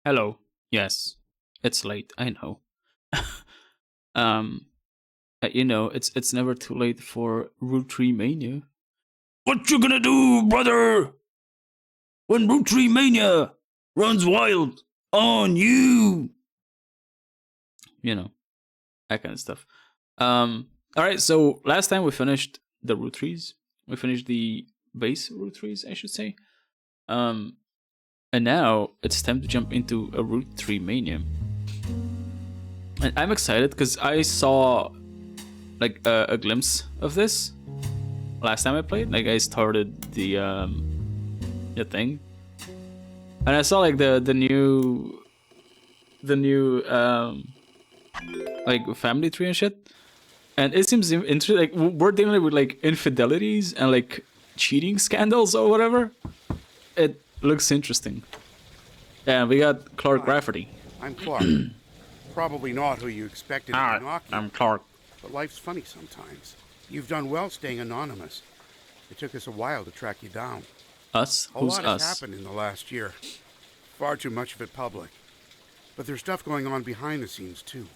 Hello. Yes, it's late. I know. um, it's never too late for Roottreemania. What you gonna do, brother? When Roottreemania runs wild on you? You know that kind of stuff. All right. So last time we finished the Roottrees. We finished the base Roottrees, I should say. Um, and now it's time to jump into a Roottreemania. And I'm excited because I saw like a glimpse of this last time I played. Like I started the thing, and I saw like the new like family tree and shit. And it seems interesting. Like we're dealing with like infidelities and like cheating scandals or whatever. It looks interesting. And we got Clark Hi, Rafferty. I'm Clark. Probably not who you expected to be knocking, I'm Clark. but life's funny sometimes. You've done well staying anonymous. It took us a while to track you down. Us? A Who's lot has us? happened in the last year. Far too much of it public. But there's stuff going on behind the scenes, too.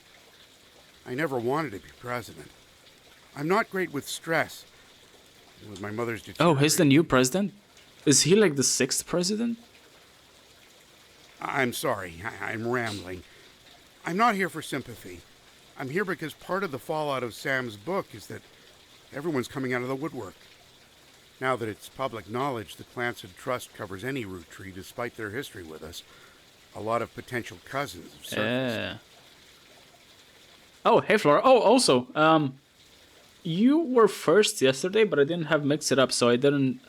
I never wanted to be president. I'm not great with stress. And with my mother's Oh, he's the new deteriorating- president? Is he like the sixth president? I'm sorry, I'm rambling. I'm not here for sympathy. I'm here because part of the fallout of Sam's book is that everyone's coming out of the woodwork. Now that it's public knowledge the Clansed Trust covers any root tree despite their history with us, a lot of potential cousins have surfaced. Yeah. Oh, hey Flora. Oh, also, you were first yesterday, but I didn't have mix it up, so I didn't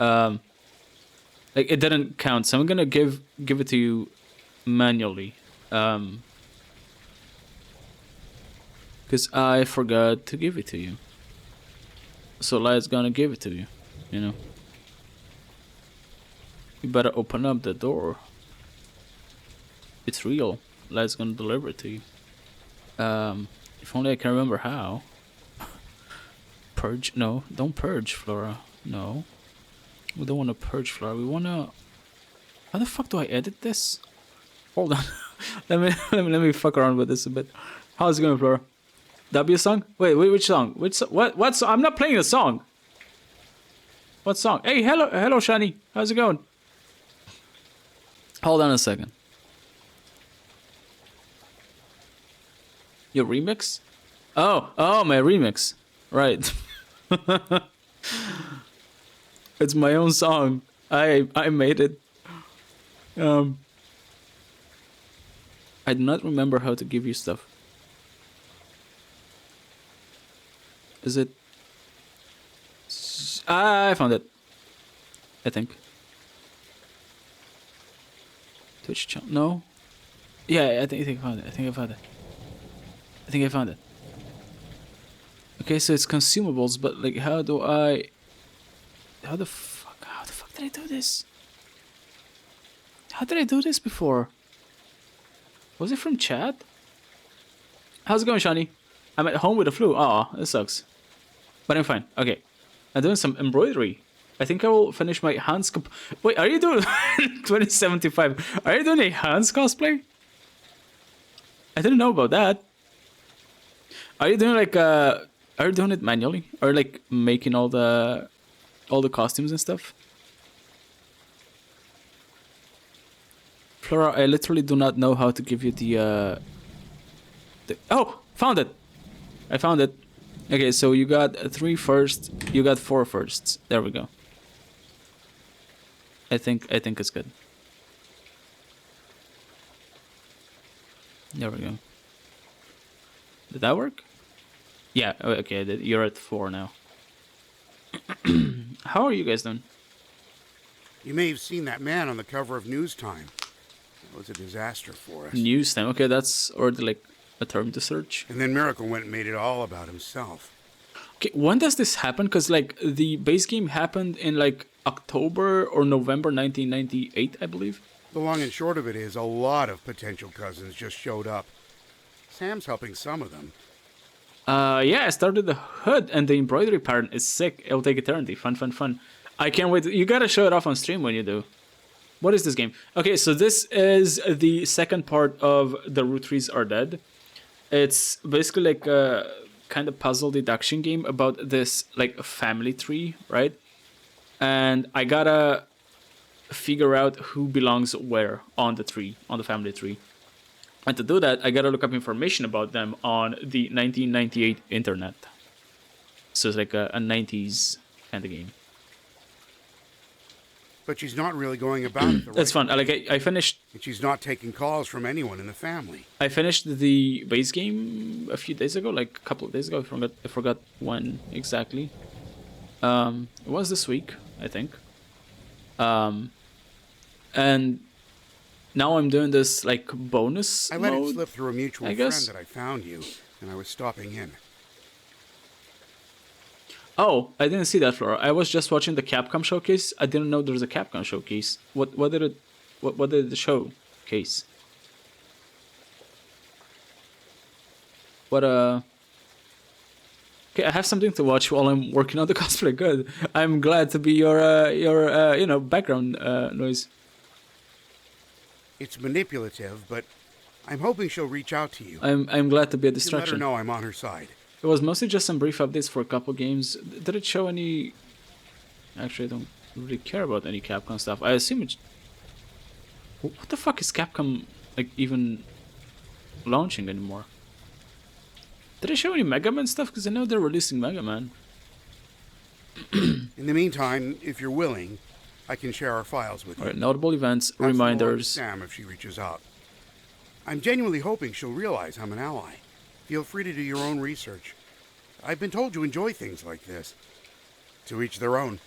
like it didn't count. So I'm gonna give it to you manually. Because I forgot to give it to you. So Lyte's gonna give it to you, you know. You better open up the door. It's real. Lyte's gonna deliver it to you. If only I can remember how. Purge? No, don't purge, Flora. No. We don't want to purge, Flora. We want to... How the fuck do I edit this? Hold on. let me fuck around with this a bit. How's it going, Flora? W song? Wait, which song? What song? I'm not playing the song. What song? Hey, hello, Shani. How's it going? Hold on a second. Your remix? Oh, my remix. Right. It's my own song. I made it. I do not remember how to give you stuff. Is it? I found it. I think. Twitch channel? No. Yeah, I think I found it. I think I found it. Okay, so it's consumables, but like, how the fuck did I do this? How did I do this before? Was it from chat? How's it going, Shani? I'm at home with the flu. Aw, this sucks. But I'm fine. Okay. I'm doing some embroidery. I think I will finish my Hans Wait, are you doing 2075? Are you doing a Hans cosplay? I didn't know about that. Are you doing like are you doing it manually? Or like making all the costumes and stuff? Flora, I literally do not know how to give you the oh, found it. I found it. Okay, so you got 3 firsts, you got 4 firsts. There we go. I think it's good. There we go. Did that work? Yeah, okay, you're at 4 now. How are you guys doing? You may have seen that man on the cover of News Time. It was a disaster for us. News time. Okay, that's already like a term to search. And then Miracle went and made it all about himself. Okay, when does this happen? Because like the base game happened in like October or November 1998, I believe. The long and short of it is a lot of potential cousins just showed up. Sam's helping some of them. Yeah, I started the hood and the embroidery pattern is sick. It'll take eternity. Fun. I can't wait. You gotta show it off on stream when you do. What is this game? Okay, so this is the second part of the Roottrees Are Dead. It's basically like a kind of puzzle deduction game about this like family tree, right? And I gotta figure out who belongs where on the tree, on the family tree. And to do that, I gotta look up information about them on the 1998 internet. So it's like a 90s kind of game. But she's not really going about it the right It's fun. I finished. And she's not taking calls from anyone in the family. I finished the base game a few days ago, like a couple of days ago. I forgot when exactly. It was this week, I think. And now I'm doing this like bonus I let mode, it slip through a mutual I friend guess. that I found you, and I was stopping in. Oh, I didn't see that, Flora. I was just watching the Capcom showcase. I didn't know there was a Capcom showcase. What did the showcase? Okay, I have something to watch while I'm working on the cosplay. Good. I'm glad to be your background noise. It's manipulative, but I'm hoping she'll reach out to you. I'm glad to be a You let her distraction. know I'm on her side. It was mostly just some brief updates for a couple games. Did it show any? Actually, I don't really care about any Capcom stuff. I assume it's. What the fuck is Capcom like even launching anymore? Did it show any Mega Man stuff? Because I know they're releasing Mega Man. In the meantime, if you're willing, I can share our files with you. Alright, notable events, Pass them along to reminders. Sam if she reaches out. I'm genuinely hoping she'll realize I'm an ally. Feel free to do your own research. I've been told you enjoy things like this. To each their own.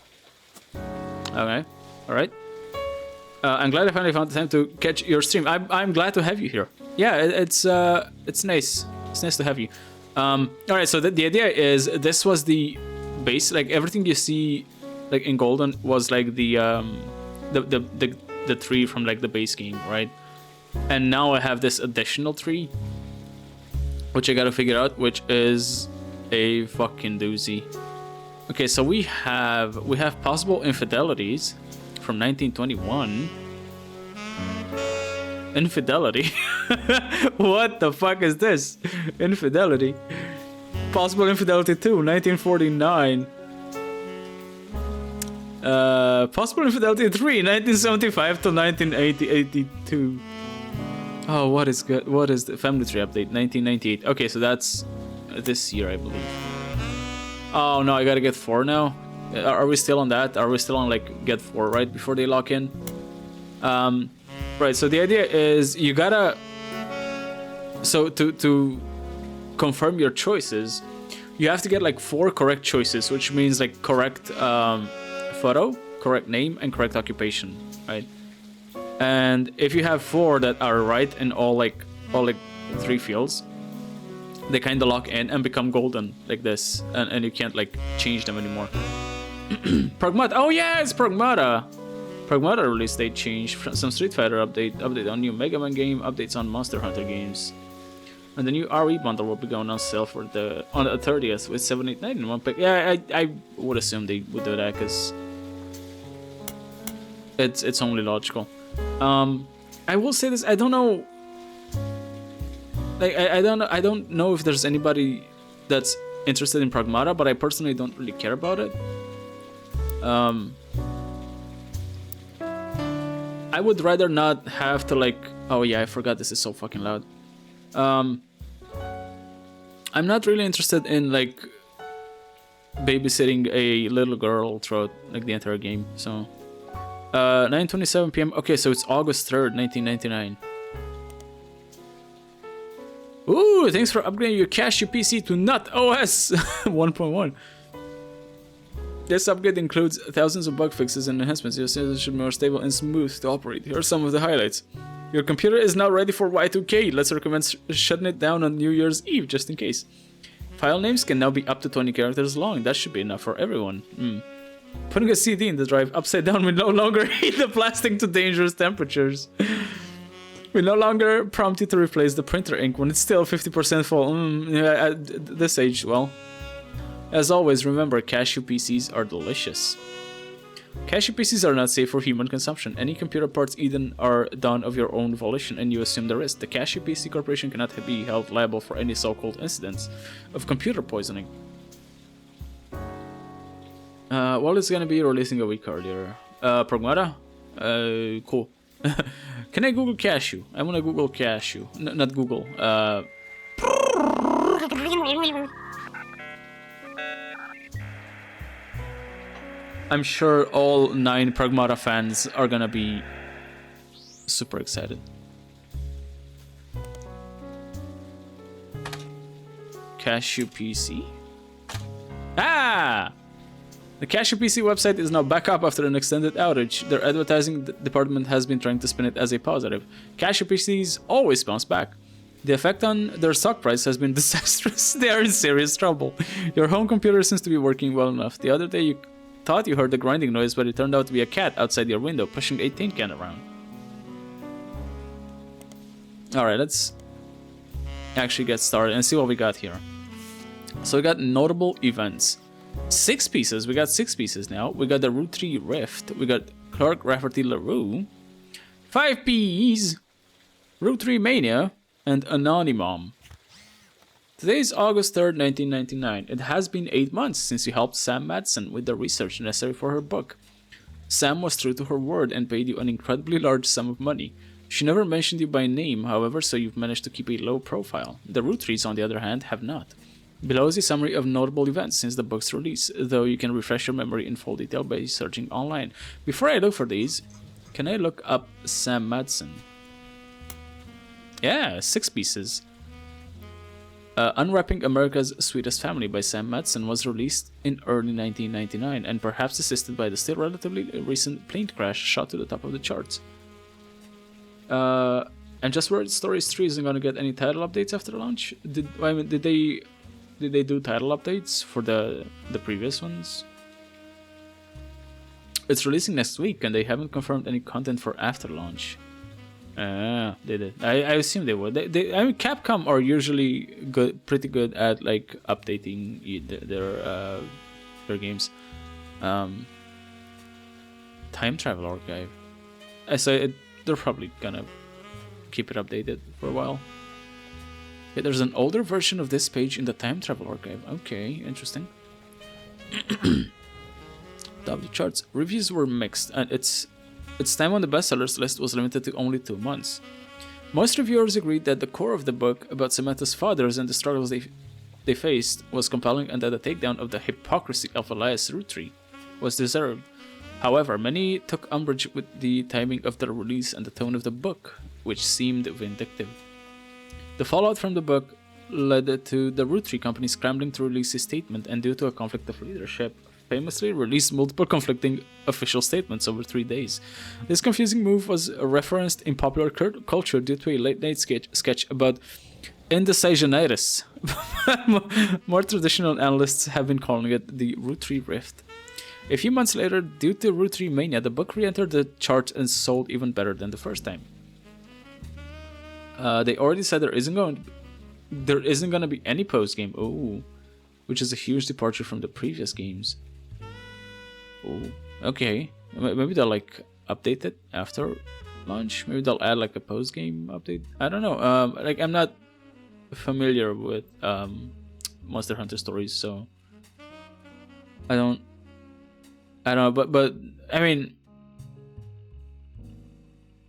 Okay, alright. I'm glad I finally found the time to catch your stream. I'm glad to have you here. Yeah, it's nice. It's nice to have you. Alright, so the idea is this was the base. Like everything you see, like in Golden, was like the tree from like the base game, right? And now I have this additional tree, which I gotta figure out, which is a fucking doozy. Okay, so we have possible infidelities from 1921. Infidelity? What the fuck is this? Infidelity. Possible infidelity 2, 1949. Possible infidelity 3, 1975 to 1982. Oh, what is good? What is the family tree update? 1998. Okay, so that's this year, I believe. Oh no, I gotta get 4 now. Are we still on that? Are we still on like get 4 right before they lock in? Right. So the idea is you gotta. So to confirm your choices, you have to get like 4 correct choices, which means like correct photo, correct name, and correct occupation, right? And if you have 4 that are right in all like 3 fields, they kind of lock in and become golden like this, and you can't like change them anymore. Pragmata. Oh yeah, it's Pragmata. Pragmata release date change. Some Street Fighter update on new Mega Man game, updates on Monster Hunter games, and the new RE bundle will be going on sale for on the 30th with 789 in one pack. Yeah, I would assume they would do that because it's only logical. I will say this. I don't know. Like I don't know if there's anybody that's interested in Pragmata, but I personally don't really care about it. I would rather not have to like. Oh yeah, I forgot this is so fucking loud. I'm not really interested in like babysitting a little girl throughout like the entire game. So 9:27 p.m. Okay, so it's August 3rd, 1999. Ooh, thanks for upgrading your Casio PC to Nut OS 1.1. This upgrade includes thousands of bug fixes and enhancements. Your system should be more stable and smooth to operate. Here are some of the highlights. Your computer is now ready for Y2K. Let's recommend shutting it down on New Year's Eve, just in case. File names can now be up to 20 characters long. That should be enough for everyone. Putting a CD in the drive upside down will no longer heat the plastic to dangerous temperatures. We no longer prompt you to replace the printer ink when it's still 50% full. At this age, well. As always, remember, Casio PCs are delicious. Cashew PCs are not safe for human consumption. Any computer parts eaten are done of your own volition, and you assume the risk. The Cashew PC Corporation cannot be held liable for any so-called incidents of computer poisoning. Well, it's gonna be releasing a week earlier. Pragmata? Cool. Can I Google cashew? I wanna Google cashew. Not Google. I'm sure all 9 Pragmata fans are gonna be super excited. Cashew PC? Ah! The Cashew PC website is now back up after an extended outage. Their advertising department has been trying to spin it as a positive. Cashew PCs always bounce back. The effect on their stock price has been disastrous. They are in serious trouble. Your home computer seems to be working well enough. The other day you thought you heard the grinding noise, but it turned out to be a cat outside your window pushing a tin can around. Alright, let's actually get started and see what we got here. So we got notable events. 6 pieces. We got 6 pieces now. We got the Roottrees Rift. We got Clark Rafferty LaRue. 5 P's. Roottreemania. And Anonymom. Today is August 3rd, 1999. It has been 8 months since you helped Sam Madsen with the research necessary for her book. Sam was true to her word and paid you an incredibly large sum of money. She never mentioned you by name, however, so you've managed to keep a low profile. The Roottrees, on the other hand, have not. Below is a summary of notable events since the book's release, though you can refresh your memory in full detail by searching online. Before I look for these, can I look up Sam Madsen? Yeah, 6 pieces. Unwrapping America's Sweetest Family by Sam Madsen was released in early 1999 and perhaps assisted by the still relatively recent plane crash shot to the top of the charts. And Just Word Stories 3 isn't going to get any title updates after launch? Did they do title updates for the previous ones? It's releasing next week and they haven't confirmed any content for after launch. They did. I assume they would. I mean, Capcom are usually pretty good at like updating their games. Time Travel Archive. They're probably gonna keep it updated for a while. Yeah, there's an older version of this page in the Time Travel Archive. Okay, interesting. Top the charts. Reviews were mixed, and its time on the bestsellers list was limited to only 2 months. Most reviewers agreed that the core of the book about Samantha's fathers and the struggles they faced was compelling and that the takedown of the hypocrisy of Elias Roottree was deserved. However, many took umbrage with the timing of the release and the tone of the book, which seemed vindictive. The fallout from the book led to the Roottrees company scrambling to release a statement, and due to a conflict of leadership, famously released multiple conflicting official statements over 3 days. This confusing move was referenced in popular culture due to a late-night sketch about indecisionitis. More traditional analysts have been calling it the Roottrees Rift. A few months later, due to Roottreemania, the book re-entered the charts and sold even better than the first time. They already said there isn't going to be any post-game. Oh, which is a huge departure from the previous games. Oh, okay. Maybe they'll like update it after launch. Maybe they'll add like a post-game update. I don't know. Like I'm not familiar with Monster Hunter stories, so I don't know. But I mean,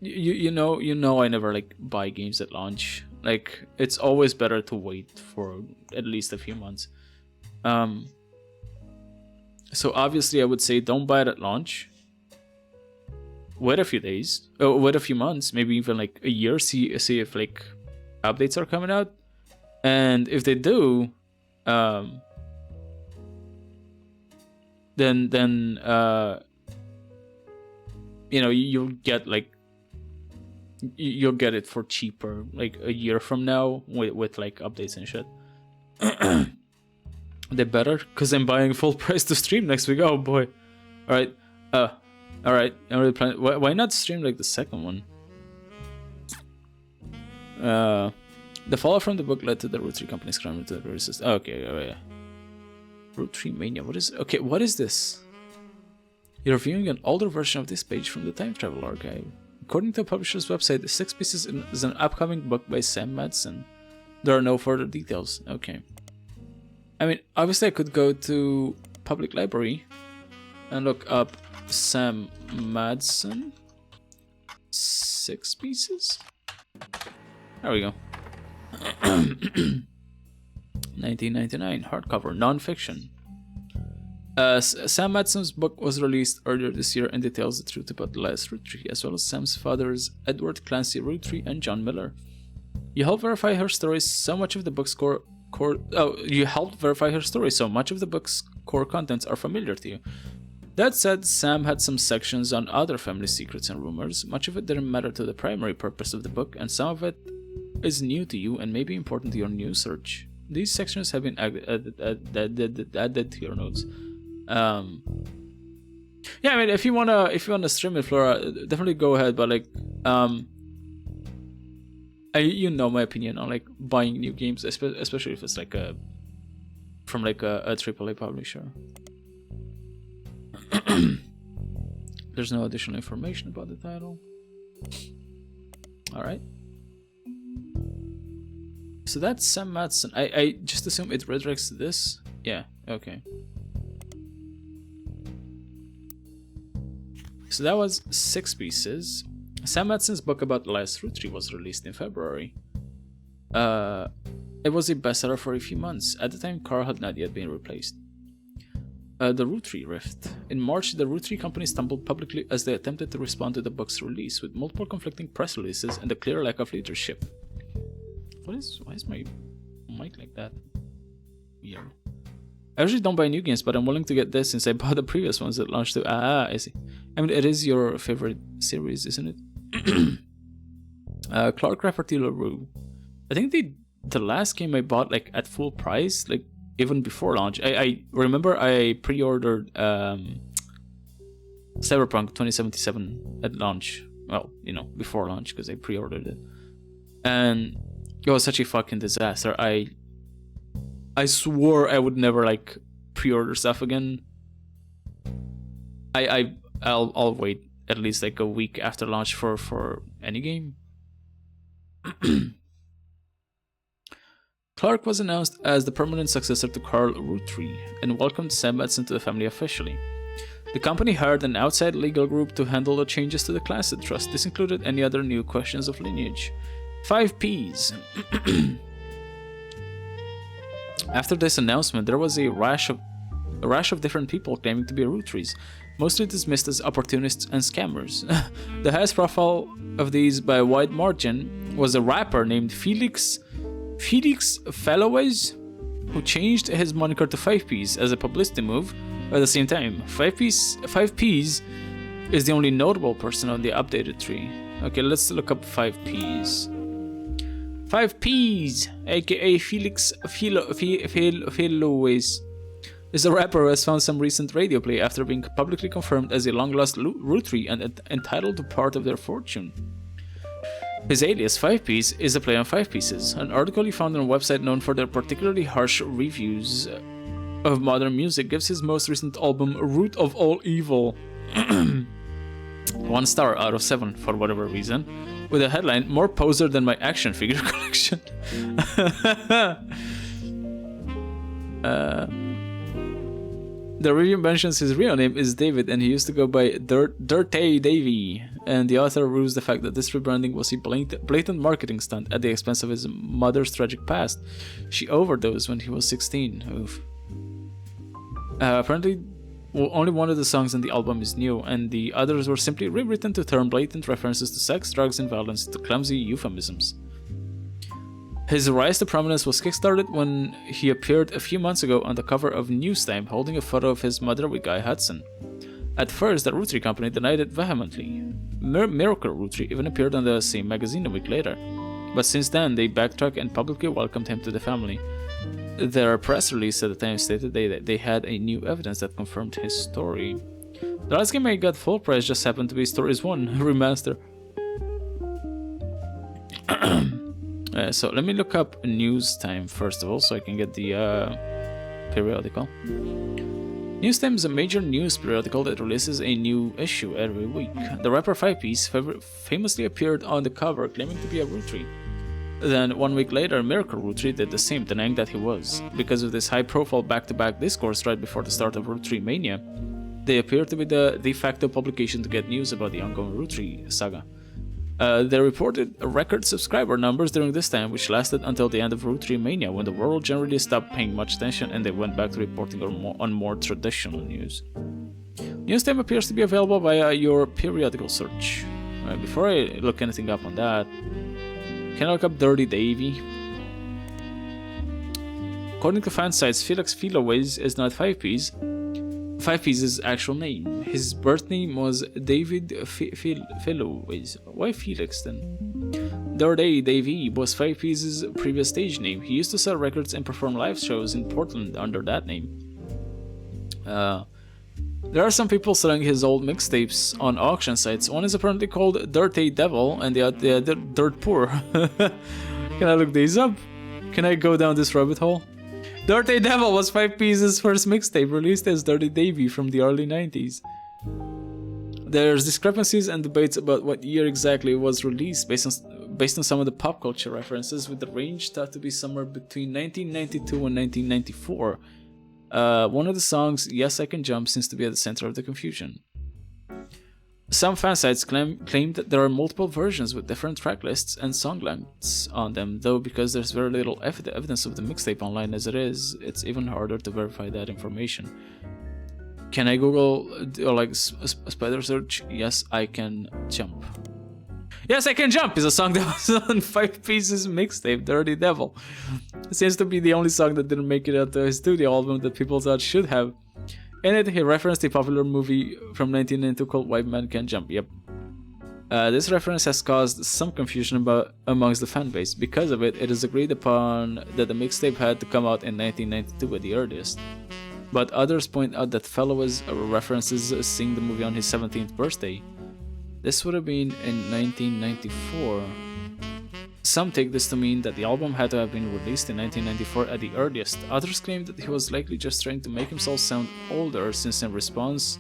you know, I never like buy games at launch. Like it's always better to wait for at least a few months. So obviously I would say don't buy it at launch. Wait a few days, wait a few months, maybe even like a year. See if like updates are coming out, and if they do, then you know you'll get it for cheaper like a year from now with like updates and shit. They better, because I'm buying full price to stream next week. Oh boy. Alright. Alright. I'm really planning. Why not stream like the second one? The fallout from the book led to the Roottrees company scrambling to resist. Okay, oh yeah. Roottreemania. What is this? You're viewing an older version of this page from the Time Travel Archive. According to the publisher's website, The Six Pieces is an upcoming book by Sam Madsen. There are no further details. Okay. I mean, obviously I could go to public library and look up Sam Madsen. 6 Pieces? There we go. 1999, hardcover, non-fiction. Sam Madsen's book was released earlier this year and details the truth about the last Roottrie, as well as Sam's fathers, Edward Clancy Roottrie and John Miller. You helped verify her story so much of the book's core contents are familiar to you. That said, Sam had some sections on other family secrets and rumors. Much of it didn't matter to the primary purpose of the book, and some of it is new to you and may be important to your new search. These sections have been added to your notes. Yeah, I mean, if you wanna stream it, Flora, definitely go ahead. But like, you know my opinion on like buying new games, especially if it's like from like a AAA publisher. There's no additional information about the title. All right. So that's Sam Madsen. I just assume it redirects to this. Yeah. Okay. So that was 6 Pieces. Sam Madsen's book about the last Roottrie was released in February. It was a bestseller for a few months. At the time, Carl had not yet been replaced. The Roottrie Rift. In March, the Roottrie company stumbled publicly as they attempted to respond to the book's release, with multiple conflicting press releases and a clear lack of leadership. Why is my mic like that? Weird. I usually don't buy new games, but I'm willing to get this since I bought the previous ones that launched too. I see. I mean, it is your favorite series, isn't it? Clark Rafferty LaRue. I think the last game I bought like at full price, like even before launch. I remember I pre-ordered Cyberpunk 2077 at launch. Well, you know, before launch because I pre-ordered it, and it was such a fucking disaster. I swore I would never like pre-order stuff again. I'll wait at least like a week after launch for any game. Clark was announced as the permanent successor to Carl Roottrie and welcomed Sam Madsen to the family officially. The company hired an outside legal group to handle the changes to the Clansed Trust. This included any other new questions of lineage. 5 Ps. After this announcement, there was a rash of different people claiming to be Roottries, mostly dismissed as opportunists and scammers. The highest profile of these by a wide margin was a rapper named Felix Fellowes, who changed his moniker to 5 Ps as a publicity move. At the same time, 5 Ps is the only notable person on the updated tree. Okay, let's look up 5 Ps. 5 Ps, aka Felix Fellowes, is a rapper who has found some recent radio play after being publicly confirmed as a long-lost Roottrie and entitled to part of their fortune. His alias, 5 Ps, is a play on 5 Pieces, an article he found on a website known for their particularly harsh reviews of modern music gives his most recent album, Root of All Evil, 1 star out of 7 for whatever reason, with a headline, "More poser than my action figure collection." The review mentions his real name is David and he used to go by Dirty Davy, and the author rues the fact that this rebranding was a blatant marketing stunt at the expense of his mother's tragic past. She overdosed when he was 16. Oof. Apparently, only one of the songs on the album is new, and the others were simply rewritten to turn blatant references to sex, drugs, and violence into clumsy euphemisms. His rise to prominence was kickstarted when he appeared a few months ago on the cover of Newstime holding a photo of his mother with Guy Hudson. At first, the Roottrie company denied it vehemently. Miracle Roottrie even appeared on the same magazine a week later, but since then they backtracked and publicly welcomed him to the family. Their press release at the time stated that they had a new evidence that confirmed his story. The last game I got full price just happened to be Stories 1 Remaster. So let me look up News Time first of all so I can get the periodical. Newstime is a major news periodical that releases a new issue every week. The rapper 5-Piece famously appeared on the cover claiming to be a Rootree. Then 1 week later, Miracle Rootree did the same, denying that he was. Because of this high-profile back-to-back discourse right before the start of Roottreemania, they appear to be the de facto publication to get news about the ongoing Rootree saga. They reported record subscriber numbers during this time, which lasted until the end of Roottreemania, when the world generally stopped paying much attention and they went back to reporting on more traditional news. Newstime appears to be available via your periodical search. Before I look anything up on that, can I look up Dirty Davy? According to fan sites, Felix Philoways is not 5-Piece. 5-Piece's actual name. His birth name was David Philoways. Why Felix then? Dirty Davy was 5-Piece's previous stage name. He used to sell records and perform live shows in Portland under that name. There are some people selling his old mixtapes on auction sites. One is apparently called Dirty Devil and the other Dirt Poor. Can I look these up? Can I go down this rabbit hole? Dirty Devil was 5-Piece's first mixtape, released as Dirty Davy from the early 90s. There's discrepancies and debates about what year exactly it was released based on some of the pop culture references, with the range thought to be somewhere between 1992 and 1994. One of the songs, Yes I Can Jump, seems to be at the center of the confusion. Some fan sites claim that there are multiple versions with different track lists and song lengths on them, though because there's very little evidence of the mixtape online as it is, it's even harder to verify that information. Can I Google or like spider search Yes I Can Jump? Yes I Can Jump is a song that was on 5-Piece's mixtape, Dirty Devil. It seems to be the only song that didn't make it out to his studio album that people thought should have. In it, he referenced a popular movie from 1992 called White Man Can't Jump. Yep. This reference has caused some confusion amongst the fanbase. Because of it, it is agreed upon that the mixtape had to come out in 1992 at the earliest. But others point out that Fellows references seeing the movie on his 17th birthday. This would have been in 1994. Some take this to mean that the album had to have been released in 1994 at the earliest. Others claim that he was likely just trying to make himself sound older, since in response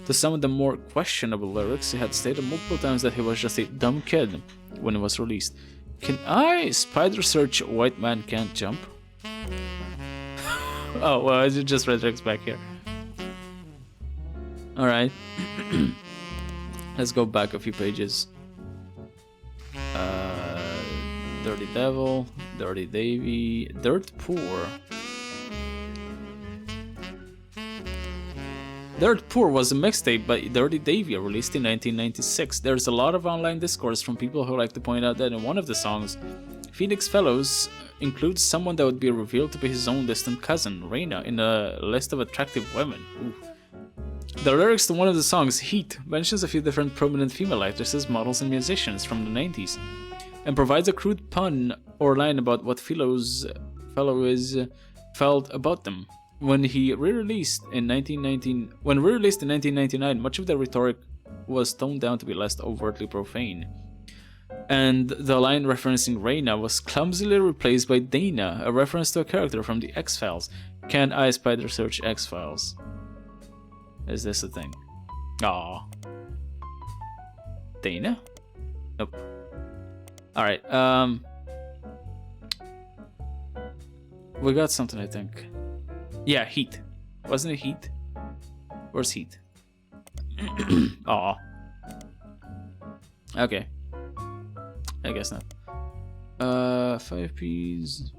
to some of the more questionable lyrics, he had stated multiple times that he was just a dumb kid when it was released. Can I spider search White Man Can't Jump? Oh, well, I just read Rex back here. Alright. Let's go back a few pages. Dirty Devil, Dirty Davy, Dirt Poor. Dirt Poor was a mixtape by Dirty Davy released in 1996. There's a lot of online discourse from people who like to point out that in one of the songs, Phoenix Fellows includes someone that would be revealed to be his own distant cousin, Raina, in a list of attractive women. Ooh. The lyrics to one of the songs, Heat, mentions a few different prominent female actresses, models, and musicians from the 90s, and provides a crude pun or line about what Fellows felt about them. When re-released in 1999, much of the rhetoric was toned down to be less overtly profane, and the line referencing Raina was clumsily replaced by Dana, a reference to a character from the X-Files. Can I spider search X-Files? Is this a thing? Aww. Dana? Nope. Alright, we got something, I think. Yeah, Heat. Wasn't it Heat? Where's Heat? Aw. Okay. I guess not. 5Ps.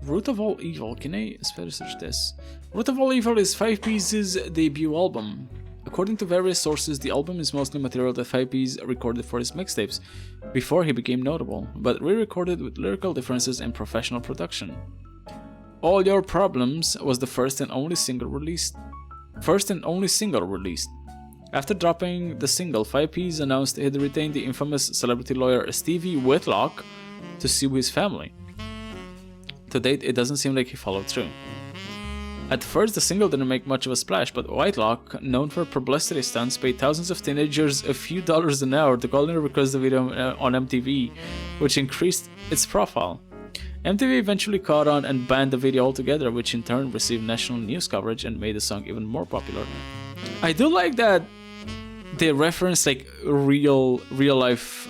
Root of All Evil. Can I spell search this? Root of All Evil is 5P's debut album. According to various sources, the album is mostly material that 5Ps recorded for his mixtapes before he became notable, but re-recorded with lyrical differences and professional production. All Your Problems was the first and only single released. After dropping the single, 5Ps announced he'd retained the infamous celebrity lawyer Stevie Whitlock to sue his family. To date, it doesn't seem like he followed through. At first, the single didn't make much of a splash, but Whitelock, known for publicity stunts, paid thousands of teenagers a few dollars an hour to call in and request the video on MTV, which increased its profile. MTV eventually caught on and banned the video altogether, which in turn received national news coverage and made the song even more popular. I do like that they reference like real life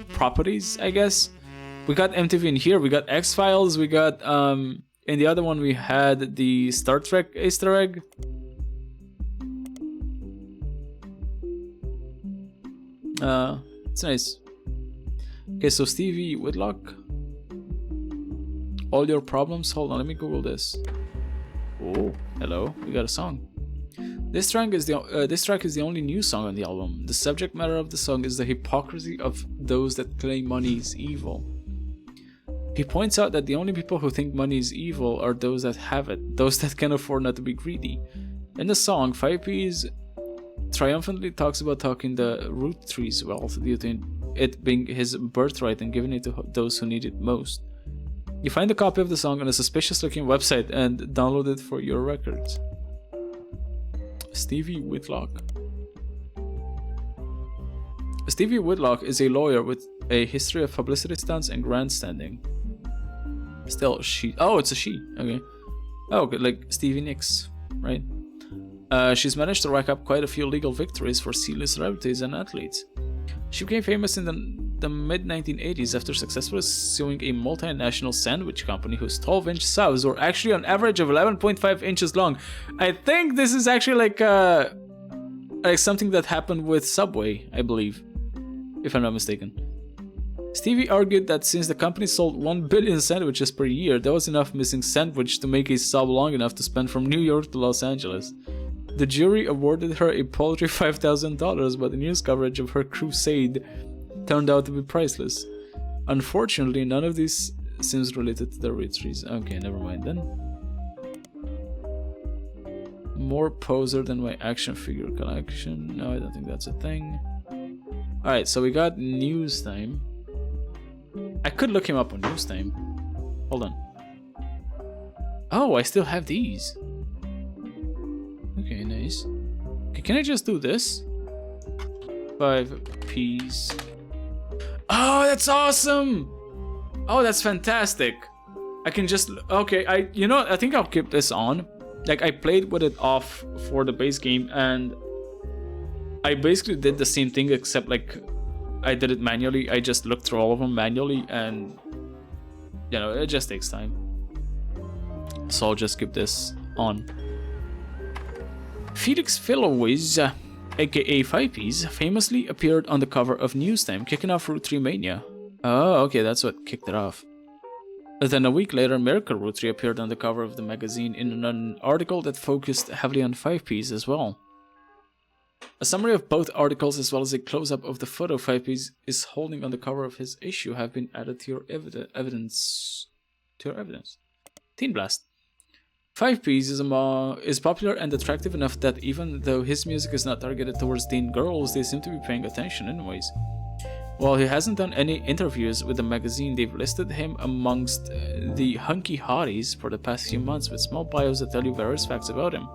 properties, I guess. We got MTV in here, we got X-Files, we got in the other one we had the Star Trek Easter egg. It's nice. Okay, so Stevie Whitlock. All Your Problems. Hold on, let me Google this. Oh, hello, we got a song. This track is the only new song on the album. The subject matter of the song is the hypocrisy of those that claim money is evil. He points out that the only people who think money is evil are those that have it, those that can afford not to be greedy. In the song, 5Ps triumphantly talks about talking the Roottrees wealth due to it being his birthright and giving it to those who need it most. You find a copy of the song on a suspicious looking website and download it for your records. Stevie Whitlock. Stevie Whitlock is a lawyer with a history of publicity stunts and grandstanding. Still, she. Oh, it's a she. Okay. Oh, good, like Stevie Nicks, right? She's managed to rack up quite a few legal victories for C-list celebrities and athletes. She became famous in the mid-1980s after successfully suing a multinational sandwich company whose 12-inch subs were actually on average of 11.5 inches long. I think this is actually like something that happened with Subway, I believe, if I'm not mistaken. Stevie argued that since the company sold 1 billion sandwiches per year, there was enough missing sandwich to make a sub long enough to spend from New York to Los Angeles. The jury awarded her a paltry $5,000, but the news coverage of her crusade turned out to be priceless. Unfortunately, none of this seems related to the Roottrees. Okay, never mind then. More poser than my action figure collection. No, I don't think that's a thing. Alright, so we got news time. I could look him up on news time. Hold on. Oh, I still have these. Okay, nice. Okay, can I just do this? 5Ps. Oh, that's awesome! Oh, that's fantastic. I can just... Okay, I think I'll keep this on. Like, I played with it off for the base game, and I basically did the same thing, except, like, I did it manually. I just looked through all of them manually, and, you know, it just takes time. So I'll just keep this on. Felix Fillowiz, aka 5Ps, famously appeared on the cover of Newstime, kicking off Roottreemania. Oh, okay, that's what kicked it off. Then a week later, Miracle Rootree appeared on the cover of the magazine in an article that focused heavily on 5Ps as well. A summary of both articles as well as a close-up of the photo 5Ps is holding on the cover of his issue have been added to your evidence. Teen Blast. 5Ps is popular and attractive enough that even though his music is not targeted towards teen girls, they seem to be paying attention anyways. While he hasn't done any interviews with the magazine, they've listed him amongst the hunky hotties for the past few months with small bios that tell you various facts about him.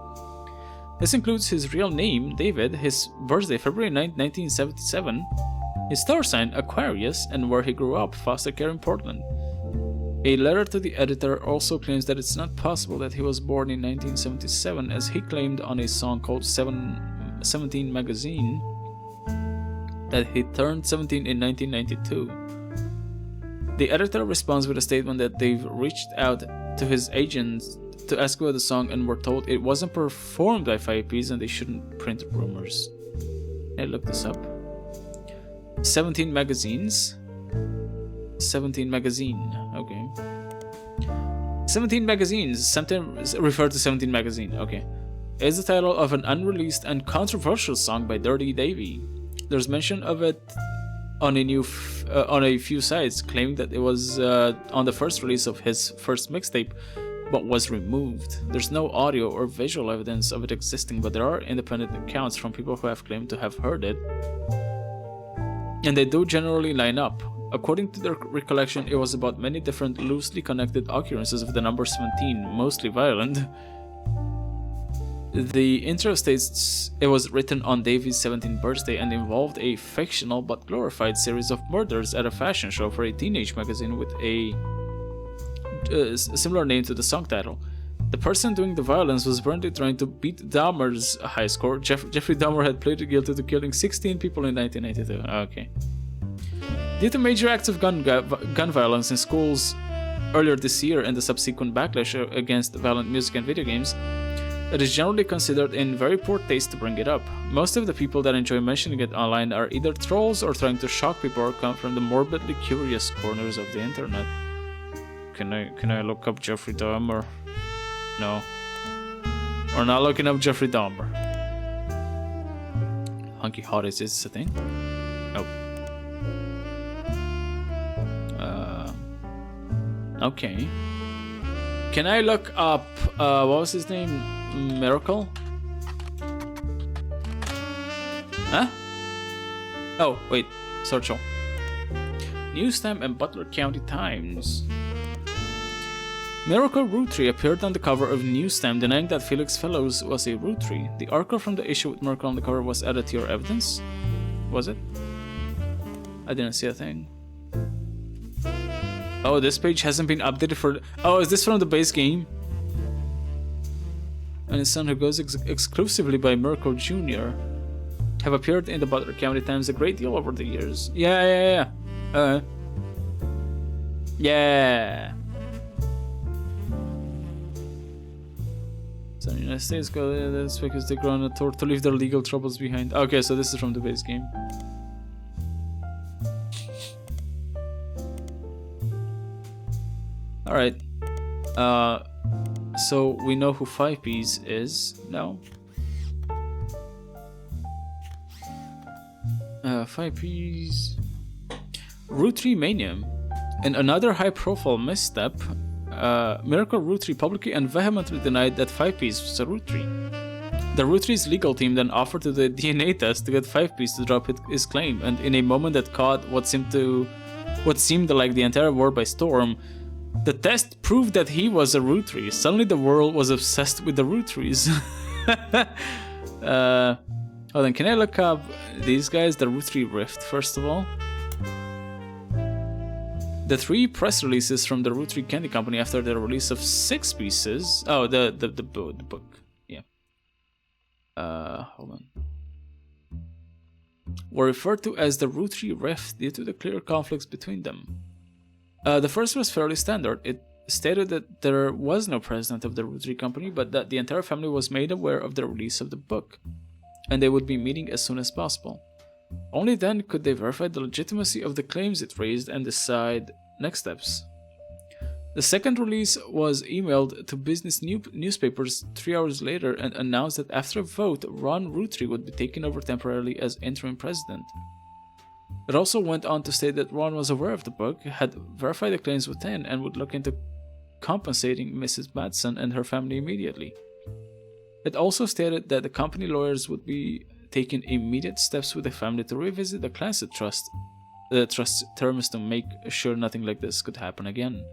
This includes his real name, David, his birthday, February 9, 1977, his star sign, Aquarius, and where he grew up, foster care in Portland. A letter to the editor also claims that it's not possible that he was born in 1977, as he claimed on a song called 17 Magazine that he turned 17 in 1992. The editor responds with a statement that they've reached out to his agents to ask about the song and were told it wasn't performed by 5Ps and they shouldn't print rumors. I looked this up. 17 Magazines. 17 Magazine, okay. 17 Magazines, sometimes referred to 17 Magazine, okay, is the title of an unreleased and controversial song by Dirty Davy. There's mention of it on a few sites, claiming that it was on the first release of his first mixtape, but was removed. There's no audio or visual evidence of it existing, but there are independent accounts from people who have claimed to have heard it, and they do generally line up. According to their recollection, it was about many different loosely connected occurrences of the number 17, mostly violent. The intro states it was written on Davy's 17th birthday and involved a fictional but glorified series of murders at a fashion show for a teenage magazine with a similar name to the song title. The person doing the violence was apparently trying to beat Dahmer's high score. Jeffrey Dahmer had pleaded guilty to killing 16 people in 1992. Okay. Due to major acts of gun violence in schools earlier this year and the subsequent backlash against violent music and video games, it is generally considered in very poor taste to bring it up. Most of the people that enjoy mentioning it online are either trolls or trying to shock people or come from the morbidly curious corners of the internet. Can I look up Jeffrey Dahmer? No. We're not looking up Jeffrey Dahmer. Hunky Hot, is this a thing? Nope. Okay. Can I look up, what was his name? Miracle? Huh? Oh, wait. Search all. Newstime and Butler County Times. Miracle Roottree appeared on the cover of Newstime denying that Felix Fellows was a Rootree. The article from the issue with Miracle on the cover was added to your evidence? Was it? I didn't see a thing. Oh, this page hasn't been updated for... Oh, is this from the base game? And his son, who goes exclusively by Miracle Jr., have appeared in the Butler County Times a great deal over the years. Yeah. Yeah. So the United States go this because they go on a tour to leave their legal troubles behind. Okay, so this is from the base game. Alright. So we know who 5Ps is now. 5Ps. Roottreemania. In another high-profile misstep, Miracle Roottree publicly and vehemently denied that 5Ps was a Roottree. The Rootree's legal team then offered to do a DNA test to get 5Ps to drop his claim, and in a moment that caught what seemed like the entire world by storm, the test proved that he was a Roottree. Suddenly the world was obsessed with the Rootrees. Hold on, can I look up these guys, the Roottree Rift, first of all? The 3 press releases from the Roottree Candy Company after the release of 6 pieces. Oh, the book. Yeah. Hold on. Were referred to as the Roottree Rift due to the clear conflicts between them. The first was fairly standard. It stated that there was no president of the Roottree Company, but that the entire family was made aware of the release of the book, and they would be meeting as soon as possible. Only then could they verify the legitimacy of the claims it raised and decide next steps. The second release was emailed to business newspapers 3 hours later and announced that after a vote, Ron Roottree would be taken over temporarily as interim president. It also went on to state that Ron was aware of the book, had verified the claims within, and would look into compensating Mrs. Madsen and her family immediately. It also stated that the company lawyers would be taking immediate steps with the family to revisit the Clancy Trust terms to make sure nothing like this could happen again.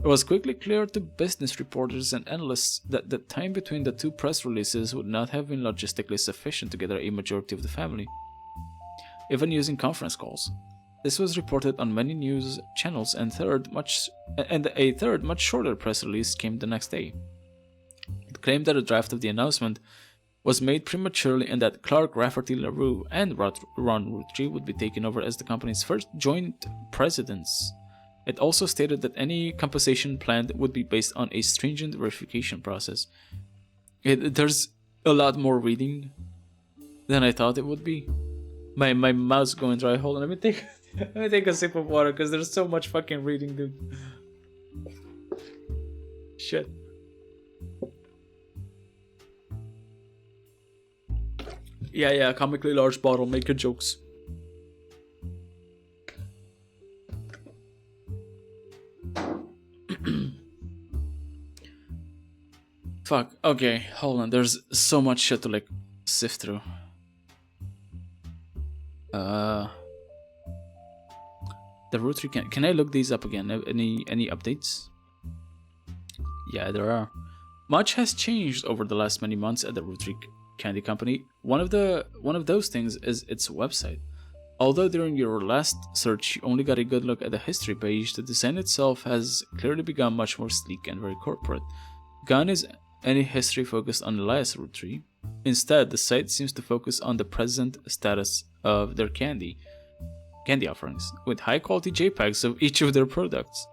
It was quickly clear to business reporters and analysts that the time between the 2 press releases would not have been logistically sufficient to gather a majority of the family, even using conference calls. This was reported on many news channels, and a third, much shorter press release came the next day. It claimed that a draft of the announcement was made prematurely and that Clark Rafferty LaRue and Ron Roottree would be taken over as the company's first joint presidents. It also stated that any compensation planned would be based on a stringent verification process. There's a lot more reading than I thought it would be. My mouth's going dry. Hold on, let me take a sip of water because there's so much fucking reading, dude. Shit. Yeah, comically large bottle, make your jokes. Fuck, okay, hold on, there's so much shit to like sift through. The Roottree can I look these up again? Any updates? Yeah, there are. Much has changed over the last many months at the Roottrees Candy Company. One of those things is its website. Although during your last search you only got a good look at the history page, the design itself has clearly become much more sleek and very corporate. Gone is any history focused on Elias Roottree. Instead, the site seems to focus on the present status of their candy offerings, with high quality JPEGs of each of their products.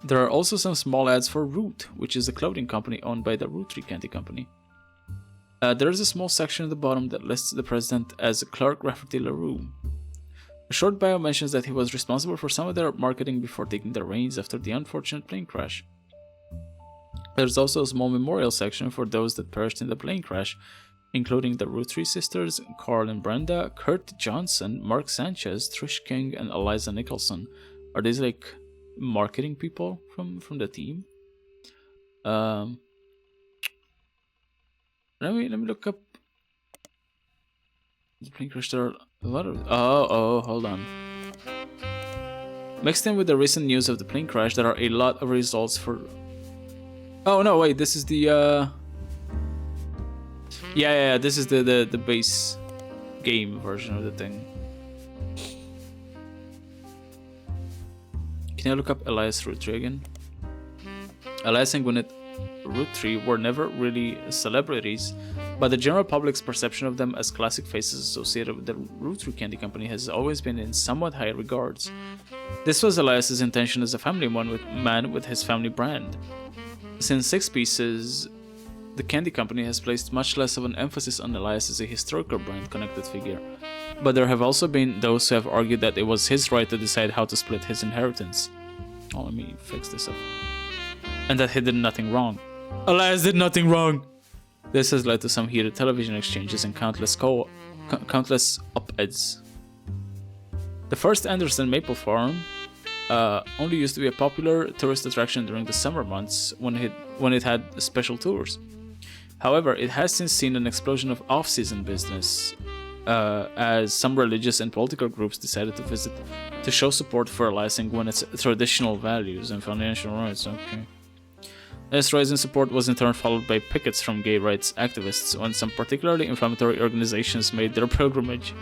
There are also some small ads for Root, which is a clothing company owned by the Roottrees Candy Company. There is a small section at the bottom that lists the president as Clark Rafferty LaRue. A short bio mentions that he was responsible for some of their marketing before taking the reins after the unfortunate plane crash. There's also a small memorial section for those that perished in the plane crash, including the Roottrees sisters, Carl and Brenda, Kurt Johnson, Mark Sanchez, Trish King, and Eliza Nicholson. Are these like marketing people from the team? Let me look up the plane crash. There are a lot of hold on. Mixed in with the recent news of the plane crash, there are a lot of results for. Oh no! Wait, this is the yeah. This is the base game version of the thing. Can I look up Elias Roottree again? Elias and Gwyneth Roottree were never really celebrities, but the general public's perception of them as classic faces associated with the Roottrees Candy Company has always been in somewhat high regards. This was Elias's intention as a family man with his family brand. Since Six Pieces, the candy company has placed much less of an emphasis on Elias as a historical brand connected figure, but there have also been those who have argued that it was his right to decide how to split his inheritance. Oh, let me fix this up. And that he did nothing wrong. Elias did nothing wrong! This has led to some heated television exchanges and countless op-eds. The first Anderson Maple Farm only used to be a popular tourist attraction during the summer months when it had special tours. However, it has since seen an explosion of off-season business as some religious and political groups decided to visit to show support for Elias and Gwyneth's traditional values and financial rights. Okay. This rise in support was in turn followed by pickets from gay rights activists when some particularly inflammatory organizations made their pilgrimage.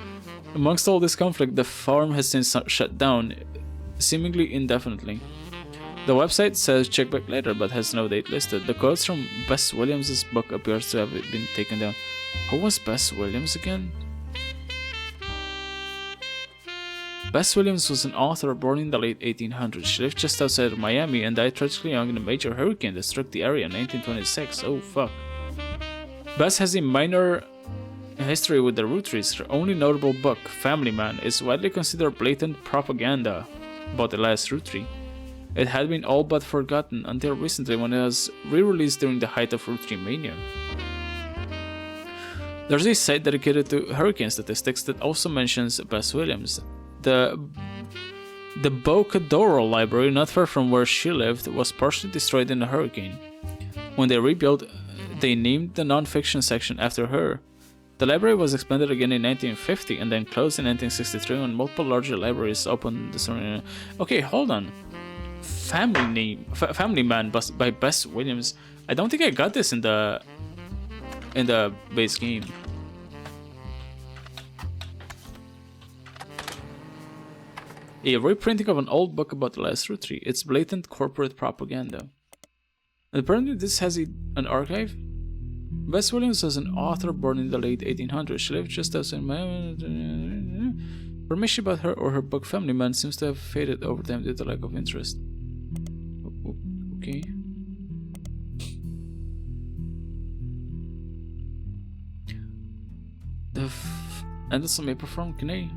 Amongst all this conflict, the farm has since shut down, seemingly indefinitely. The website says check back later but has no date listed. The quotes from Bess Williams' book appears to have been taken down. Who was Bess Williams again? Bess Williams was an author born in the late 1800s. She lived just outside of Miami and died tragically young in a major hurricane that struck the area in 1926. Oh fuck. Bess has a minor history with the Roottrees. Her only notable book, Family Man, is widely considered blatant propaganda about Elias Roottree. It had been all but forgotten until recently when it was re-released during the height of Roottreemania. There's a site dedicated to hurricane statistics that also mentions Bess Williams. The Bocadoro library, not far from where she lived, was partially destroyed in a hurricane. When they rebuilt, they named the non-fiction section after her. The library was expanded again in 1950 and then closed in 1963 when multiple larger libraries opened the surrounding. Okay, hold on. Family Man by Bess Williams. I don't think I got this in the base game. A reprinting of an old book about Elias Roottree. It's blatant corporate propaganda. And apparently this has an archive. Bess Williams was an author born in the late 1800s. She lived just outside Miami. Information about her or her book Family Man seems to have faded over time due to lack of interest. Okay. The Anderson Maple Farm, can I?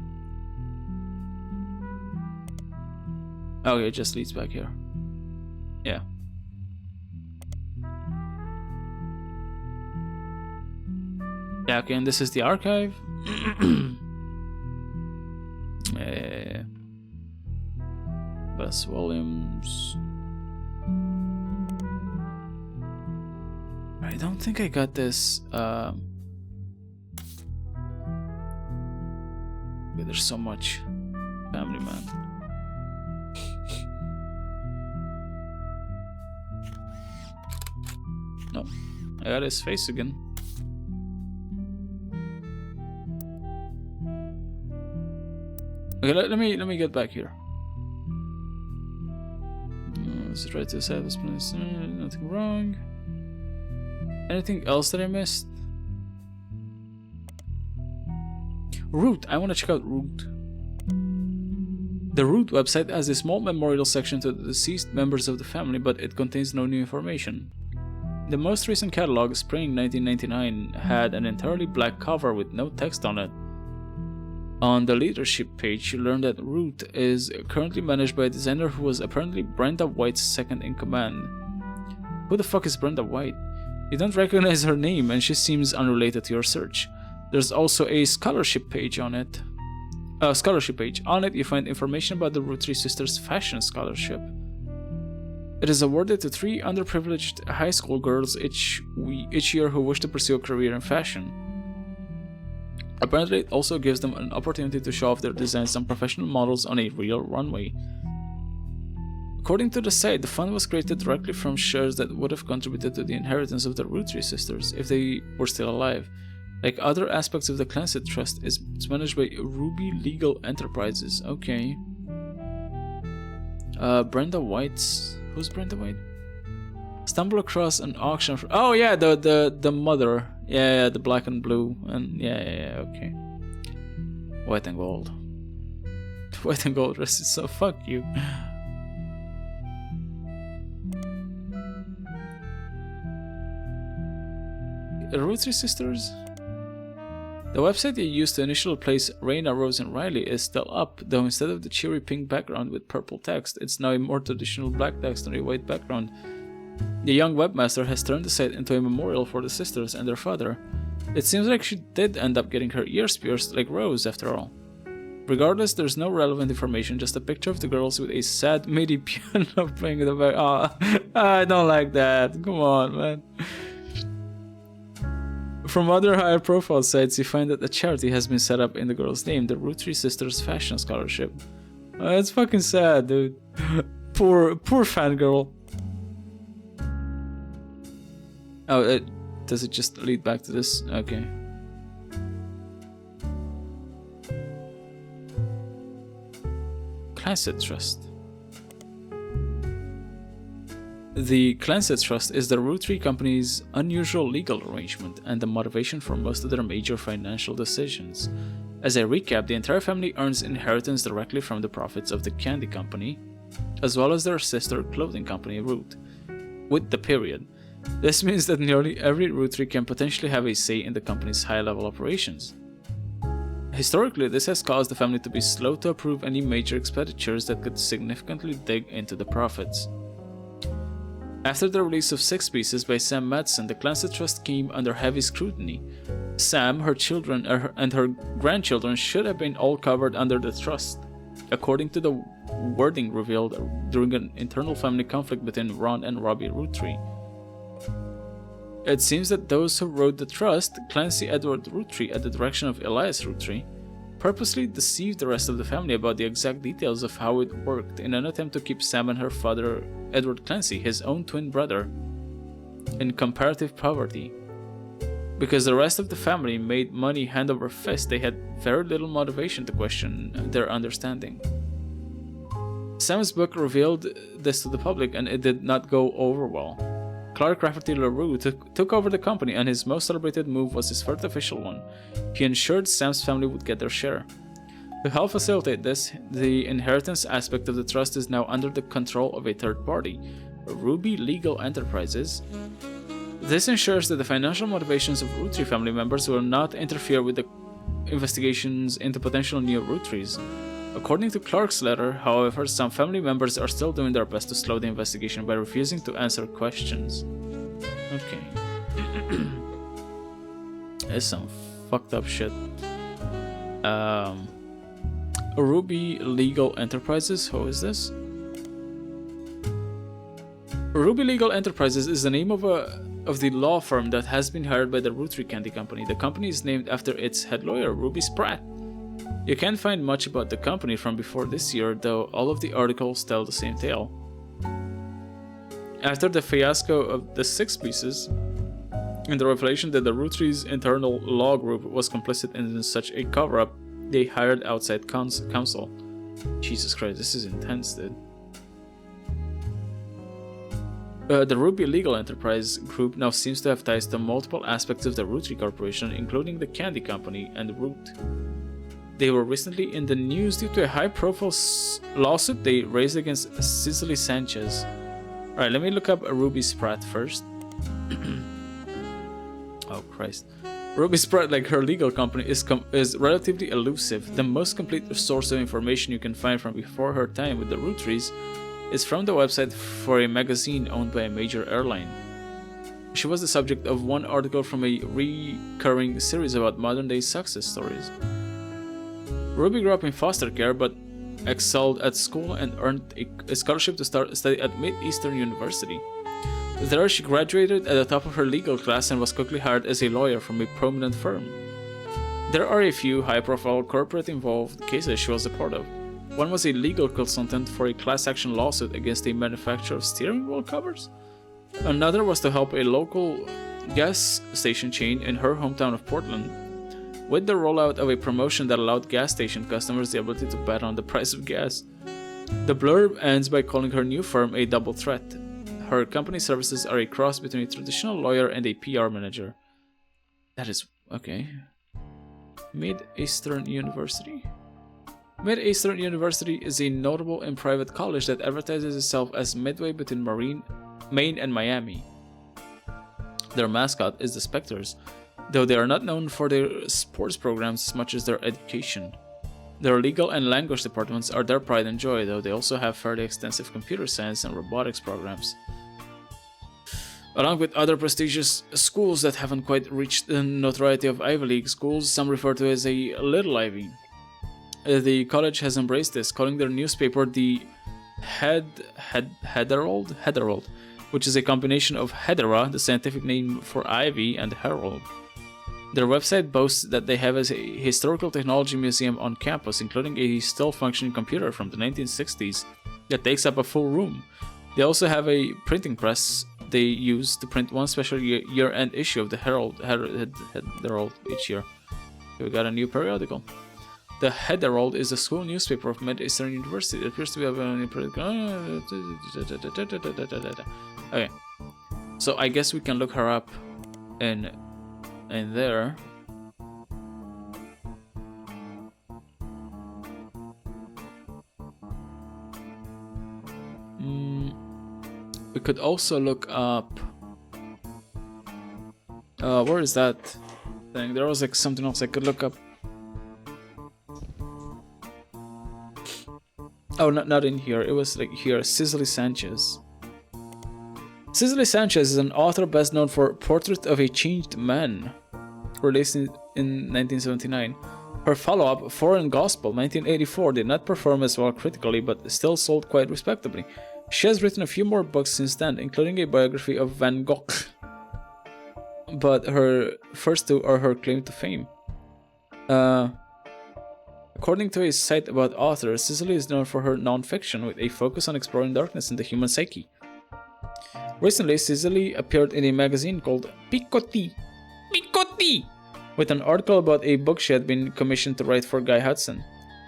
Okay, it just leads back here. Yeah. Yeah, okay, and this is the archive. Bess Williams. I don't think I got this. There's so much. Family Man. No, I got his face again. Okay, let me get back here. Let's try to set this place. Nothing wrong. Anything else that I missed? Root. I want to check out Root. The Root website has a small memorial section to the deceased members of the family, but it contains no new information. The most recent catalog, spring 1999, had an entirely black cover with no text on it. On the leadership page, you learn that Root is currently managed by a designer who was apparently Brenda White's second-in-command. Who the fuck is Brenda White? You don't recognize her name, and she seems unrelated to your search. There's also a scholarship page on it. On it, you find information about the Roottrees sisters' fashion scholarship. It is awarded to 3 underprivileged high school girls each year who wish to pursue a career in fashion. Apparently, it also gives them an opportunity to show off their designs on professional models on a real runway. According to the site, the fund was created directly from shares that would have contributed to the inheritance of the Roottrees sisters if they were still alive. Like other aspects of the Clancy Trust, it's managed by Ruby Legal Enterprises. Okay. Brenda White's... Who's Brenda White? Stumble across an auction for... Oh yeah, the mother. Yeah, the black and blue. And yeah, okay. White and gold. White and gold dresses, so fuck you. Roottrees sisters? The website you used to initially place Raina, Rose, and Riley is still up, though instead of the cheery pink background with purple text, it's now a more traditional black text on a white background. The young webmaster has turned the site into a memorial for the sisters and their father. It seems like she did end up getting her ears pierced like Rose, after all. Regardless, there's no relevant information, just a picture of the girls with a sad MIDI piano playing in the back. I don't like that. Come on, man. From other higher profile sites, you find that a charity has been set up in the girl's name, the Roottrees Sisters Fashion Scholarship. It's fucking sad, dude. Poor fangirl. Oh, does it just lead back to this? Okay. Clancy Trust. The Clancy Trust is the Roottrees company's unusual legal arrangement and the motivation for most of their major financial decisions. As a recap, the entire family earns inheritance directly from the profits of the candy company, as well as their sister clothing company, Root, with the period. This means that nearly every Roottrees can potentially have a say in the company's high-level operations. Historically, this has caused the family to be slow to approve any major expenditures that could significantly dig into the profits. After the release of 6 Pieces by Sam Madsen, the Clancy Trust came under heavy scrutiny. Sam, her children, and her grandchildren should have been all covered under the trust, according to the wording revealed during an internal family conflict between Ron and Robbie Roottree. It seems that those who wrote the trust, Clancy Edward Roottree at the direction of Elias Roottree, purposely deceived the rest of the family about the exact details of how it worked in an attempt to keep Sam and her father, Edward Clancy, his own twin brother, in comparative poverty. Because the rest of the family made money hand over fist, they had very little motivation to question their understanding. Sam's book revealed this to the public, and it did not go over well. Clark Rafferty LaRue took over the company, and his most celebrated move was his first official one. He ensured Sam's family would get their share. To help facilitate this, the inheritance aspect of the trust is now under the control of a third party, Ruby Legal Enterprises. This ensures that the financial motivations of Roottrees family members will not interfere with the investigations into potential new Roottrees. According to Clark's letter, however, some family members are still doing their best to slow the investigation by refusing to answer questions. Okay. That's some fucked up shit. Ruby Legal Enterprises, who is this? Ruby Legal Enterprises is the name of the law firm that has been hired by the Roottrees Candy Company. The company is named after its head lawyer, Ruby Spratt. You can't find much about the company from before this year, though all of the articles tell the same tale. After the fiasco of the Six Pieces, and the revelation that the Roottrees' internal law group was complicit in such a cover-up, they hired outside counsel. Jesus Christ, this is intense, dude. The Ruby Legal Enterprise Group now seems to have ties to multiple aspects of the Roottrie Corporation, including the Candy Company and Root. They were recently in the news due to a high-profile lawsuit they raised against Cicely Sanchez. Alright, let me look up Ruby Spratt first. Oh Christ. Ruby Spratt, like her legal company, is relatively elusive. The most complete source of information you can find from before her time with the Roottrees is from the website for a magazine owned by a major airline. She was the subject of one article from a recurring series about modern-day success stories. Ruby grew up in foster care but excelled at school and earned a scholarship to study at Mid-Eastern University. There she graduated at the top of her legal class and was quickly hired as a lawyer from a prominent firm. There are a few high-profile corporate-involved cases she was a part of. One was a legal consultant for a class action lawsuit against a manufacturer of steering wheel covers. Another was to help a local gas station chain in her hometown of Portland with the rollout of a promotion that allowed gas station customers the ability to bet on the price of gas. The blurb ends by calling her new firm a double threat. Her company services are a cross between a traditional lawyer and a PR manager. That is okay. Mid-Eastern University? Mid-Eastern University is a notable and private college that advertises itself as midway between Maine and Miami. Their mascot is the Spectres, though they are not known for their sports programs as much as their education. Their legal and language departments are their pride and joy, though they also have fairly extensive computer science and robotics programs. Along with other prestigious schools that haven't quite reached the notoriety of Ivy League schools, some refer to as a Little Ivy. The college has embraced this, calling their newspaper the Herald, which is a combination of Hedera, the scientific name for ivy, and Herald. Their website boasts that they have a historical technology museum on campus, including a still-functioning computer from the 1960s that takes up a full room. They also have a printing press they use to print one special year-end issue of the Herald each year. Okay, we got a new periodical. The Herald is the school newspaper of Mid-Eastern University. It appears to be okay, so I guess we can look her up in there. We could also look up. Where is that thing? There was like something else I could look up. Oh, not in here. It was like here. Cicely Sanchez. Cicely Sanchez is an author best known for Portrait of a Changed Man, released in 1979. Her follow-up, Foreign Gospel, 1984, did not perform as well critically, but still sold quite respectably. She has written a few more books since then, including a biography of Van Gogh. But her first two are her claim to fame. According to a site about authors, Cicely is known for her non-fiction, with a focus on exploring darkness in the human psyche. Recently, Cicely appeared in a magazine called Picotti, with an article about a book she had been commissioned to write for Guy Hudson.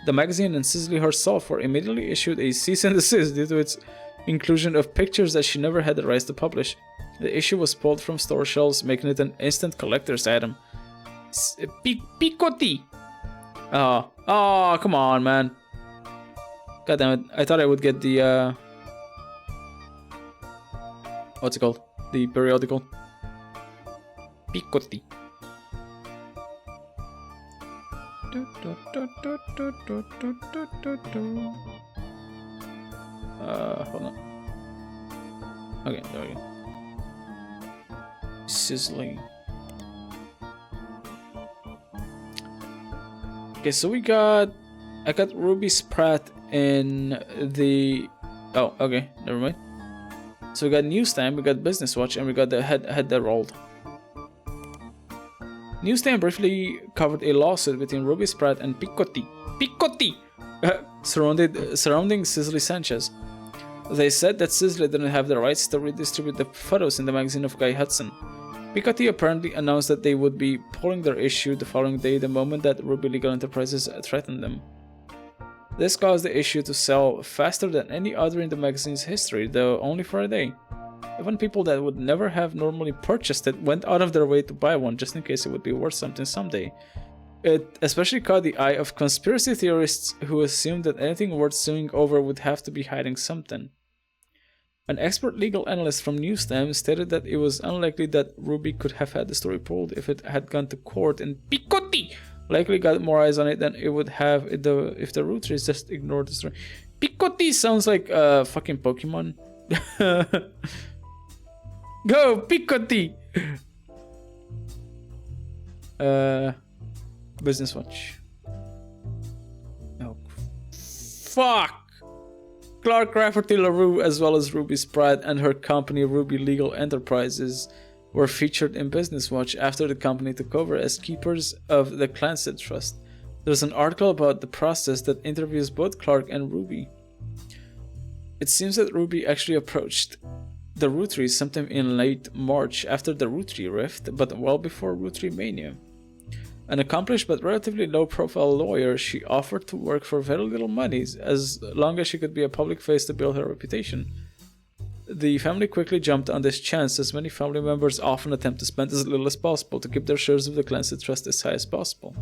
The magazine and Cicely herself were immediately issued a cease and desist due to its inclusion of pictures that she never had the rights to publish. The issue was pulled from store shelves, making it an instant collector's item. Picotti! Oh, come on, man. God damn it. I thought I would get the, what's it called? The periodical. Picotti. Hold on. Okay, there we go. Cicely. Okay, so I got Ruby Spratt in the. Oh, okay, never mind. So we got Newstime, we got Business Watch, and we got the Herald. Newstime briefly covered a lawsuit between Ruby Spratt and Picotti, surrounding Cicely Sanchez. They said that Sisley didn't have the rights to redistribute the photos in the magazine of Guy Hudson. Picotti apparently announced that they would be pulling their issue the following day the moment that Ruby Legal Enterprises threatened them. This caused the issue to sell faster than any other in the magazine's history, though only for a day. Even people that would never have normally purchased it went out of their way to buy one just in case it would be worth something someday. It especially caught the eye of conspiracy theorists who assumed that anything worth suing over would have to be hiding something. An expert legal analyst from Newsstand stated that it was unlikely that Ruby could have had the story pulled if it had gone to court, and Picotti likely got more eyes on it than it would have if the Roottrees just ignored the story. Picotti sounds like a fucking Pokemon. Go, Picotti! Business Watch. Oh, fuck! Clark Rafferty LaRue, as well as Ruby Spratt and her company Ruby Legal Enterprises, were featured in Business Watch after the company took over as keepers of the Clancy Trust. There's an article about the process that interviews both Clark and Ruby. It seems that Ruby actually approached the Roottrees sometime in late March after the Roottree rift, but well before Roottreemania. An accomplished but relatively low-profile lawyer, she offered to work for very little money as long as she could be a public face to build her reputation. The family quickly jumped on this chance, as many family members often attempt to spend as little as possible to keep their shares of the Clancy Trust as high as possible.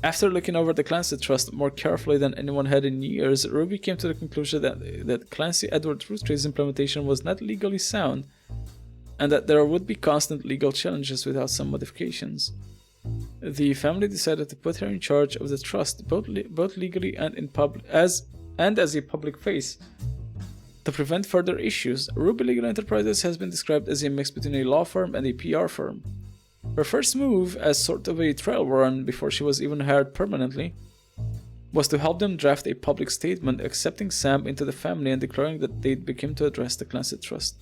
After looking over the Clancy Trust more carefully than anyone had in years, Ruby came to the conclusion that Clancy Edward Roottree's implementation was not legally sound, and that there would be constant legal challenges without some modifications. The family decided to put her in charge of the trust, both legally and in as a public face. To prevent further issues, Ruby Legal Enterprises has been described as a mix between a law firm and a PR firm. Her first move, as sort of a trial run before she was even hired permanently, was to help them draft a public statement accepting Sam into the family and declaring that they'd begin to address the Clancy Trust.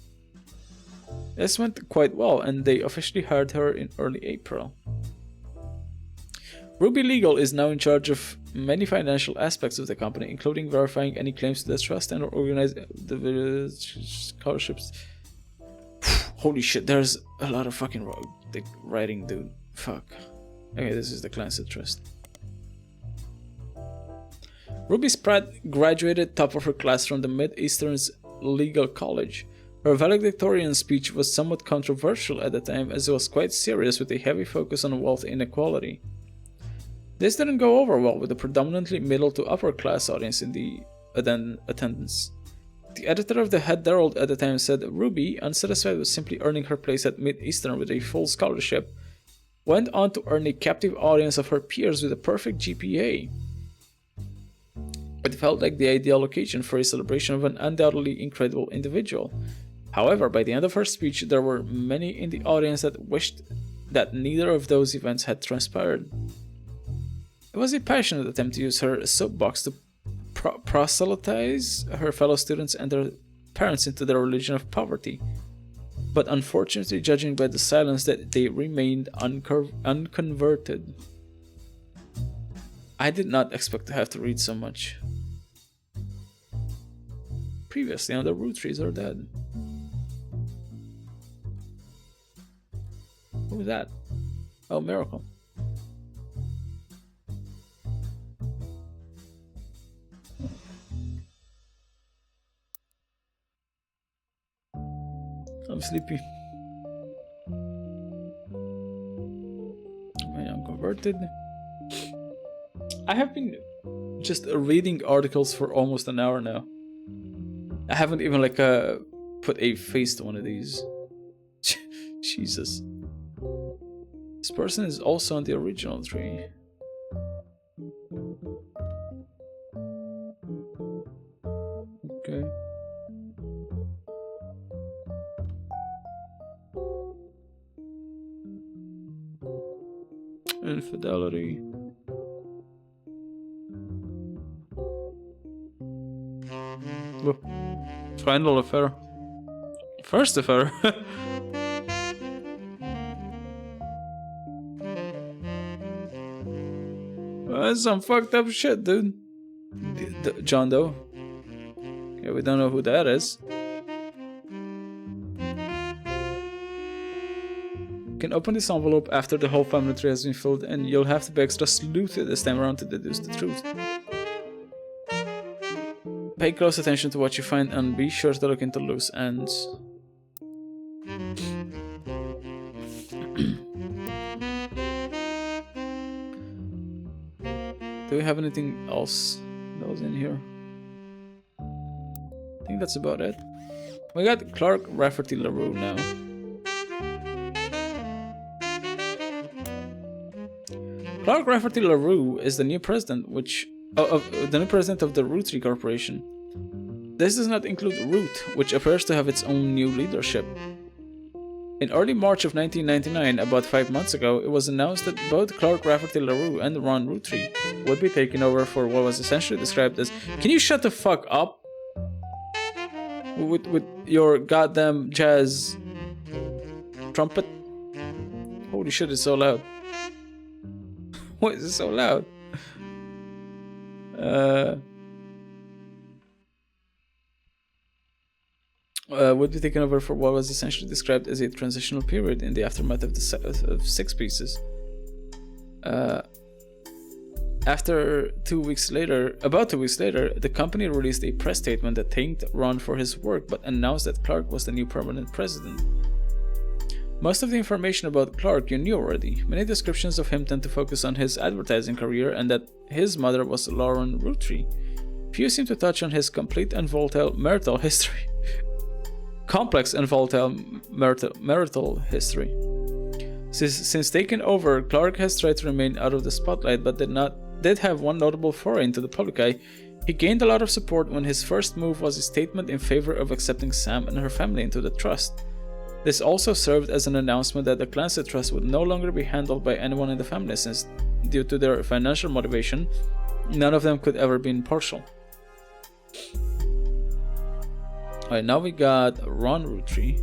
This went quite well, and they officially hired her in early April. Ruby Legal is now in charge of many financial aspects of the company, including verifying any claims to the trust and organizing the scholarships. Holy shit, there's a lot of fucking writing, dude. Fuck. Okay, this is the Clancy Trust. Ruby Spratt graduated top of her class from the Mid-Eastern's Legal College. Her valedictorian speech was somewhat controversial at the time, as it was quite serious with a heavy focus on wealth inequality. This didn't go over well with the predominantly middle to upper class audience in the attendance. The editor of the Head Herald at the time said Ruby, unsatisfied with simply earning her place at Mid-Eastern with a full scholarship, went on to earn a captive audience of her peers with a perfect GPA. It felt like the ideal location for a celebration of an undoubtedly incredible individual. However, by the end of her speech, there were many in the audience that wished that neither of those events had transpired. It was a passionate attempt to use her soapbox to proselytize her fellow students and their parents into their religion of poverty. But unfortunately, judging by the silence, that they remained unconverted. I did not expect to have to read so much. Previously on the Roottrees are dead. Who was that? Oh, Miracle. I'm sleepy. I'm converted. I have been just reading articles for almost an hour now. I haven't even put a face to one of these. Jesus. This person is also on the original tree. Okay. Infidelity. Oh. Final affair. First affair. That's some fucked up shit, dude. John Doe. Okay, we don't know who that is. You can open this envelope after the whole family tree has been filled, and you'll have to be extra sleuthy this time around to deduce the truth. Pay close attention to what you find and be sure to look into loose ends. Do we have anything else that was in here? I think that's about it. We got Clark Rafferty LaRue now. Clark Rafferty LaRue is the new president, the new president of the Roottrees Corporation. This does not include Root, which appears to have its own new leadership. In early March of 1999, about 5 months ago, it was announced that both Clark Rafferty LaRue and Ron Roottrees would be taking over for what was essentially described as... Can you shut the fuck up? With your goddamn jazz trumpet? Holy shit, it's so loud. Why is it so loud? Would be taken over for what was essentially described as a transitional period in the aftermath of the Six Pieces. About 2 weeks later, the company released a press statement that thanked Ron for his work but announced that Clark was the new permanent president. Most of the information about Clark you knew already. Many descriptions of him tend to focus on his advertising career and that his mother was Lauren Roottrees. Few seem to touch on his complete and volatile marital history. Complex and volatile marital history. Since taking over, Clark has tried to remain out of the spotlight but did have one notable foray into the public eye. He gained a lot of support when his first move was a statement in favor of accepting Sam and her family into the trust. This also served as an announcement that the Clancy Trust would no longer be handled by anyone in the family since, due to their financial motivation, none of them could ever be impartial. Alright, now we got Ron Roottrees.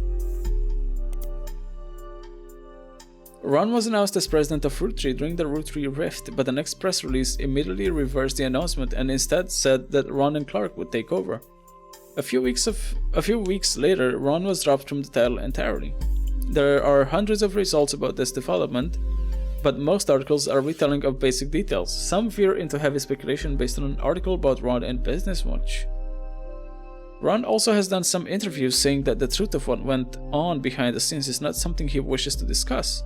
Ron was announced as president of Roottrees during the Roottrees Rift, but the next press release immediately reversed the announcement and instead said that Ron and Clark would take over. A few weeks later, Ron was dropped from the title entirely. There are hundreds of results about this development, but most articles are retelling of basic details. Some veer into heavy speculation based on an article about Ron in Business Watch. Ron also has done some interviews saying that the truth of what went on behind the scenes is not something he wishes to discuss.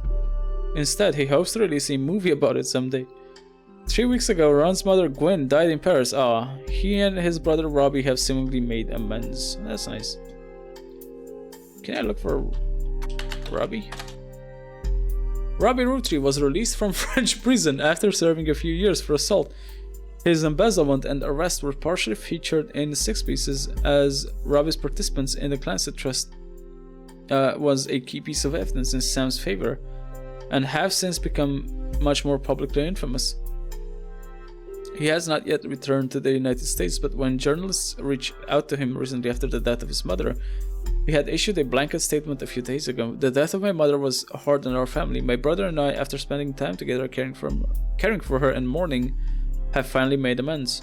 Instead, he hopes to release a movie about it someday. 3 weeks ago, Ron's mother Gwen died in Paris. He and his brother Robbie have seemingly made amends. That's nice. Can I look for Robbie? Robbie Roottrees was released from French prison after serving a few years for assault. His embezzlement and arrest were partially featured in Six Pieces, as Robbie's participants in the Clancy Trust was a key piece of evidence in Sam's favor, and have since become much more publicly infamous. He has not yet returned to the United States, but when journalists reached out to him recently after the death of his mother, he had issued a blanket statement a few days ago. The death of my mother was hard on our family. My brother and I, after spending time together caring for her and mourning, have finally made amends.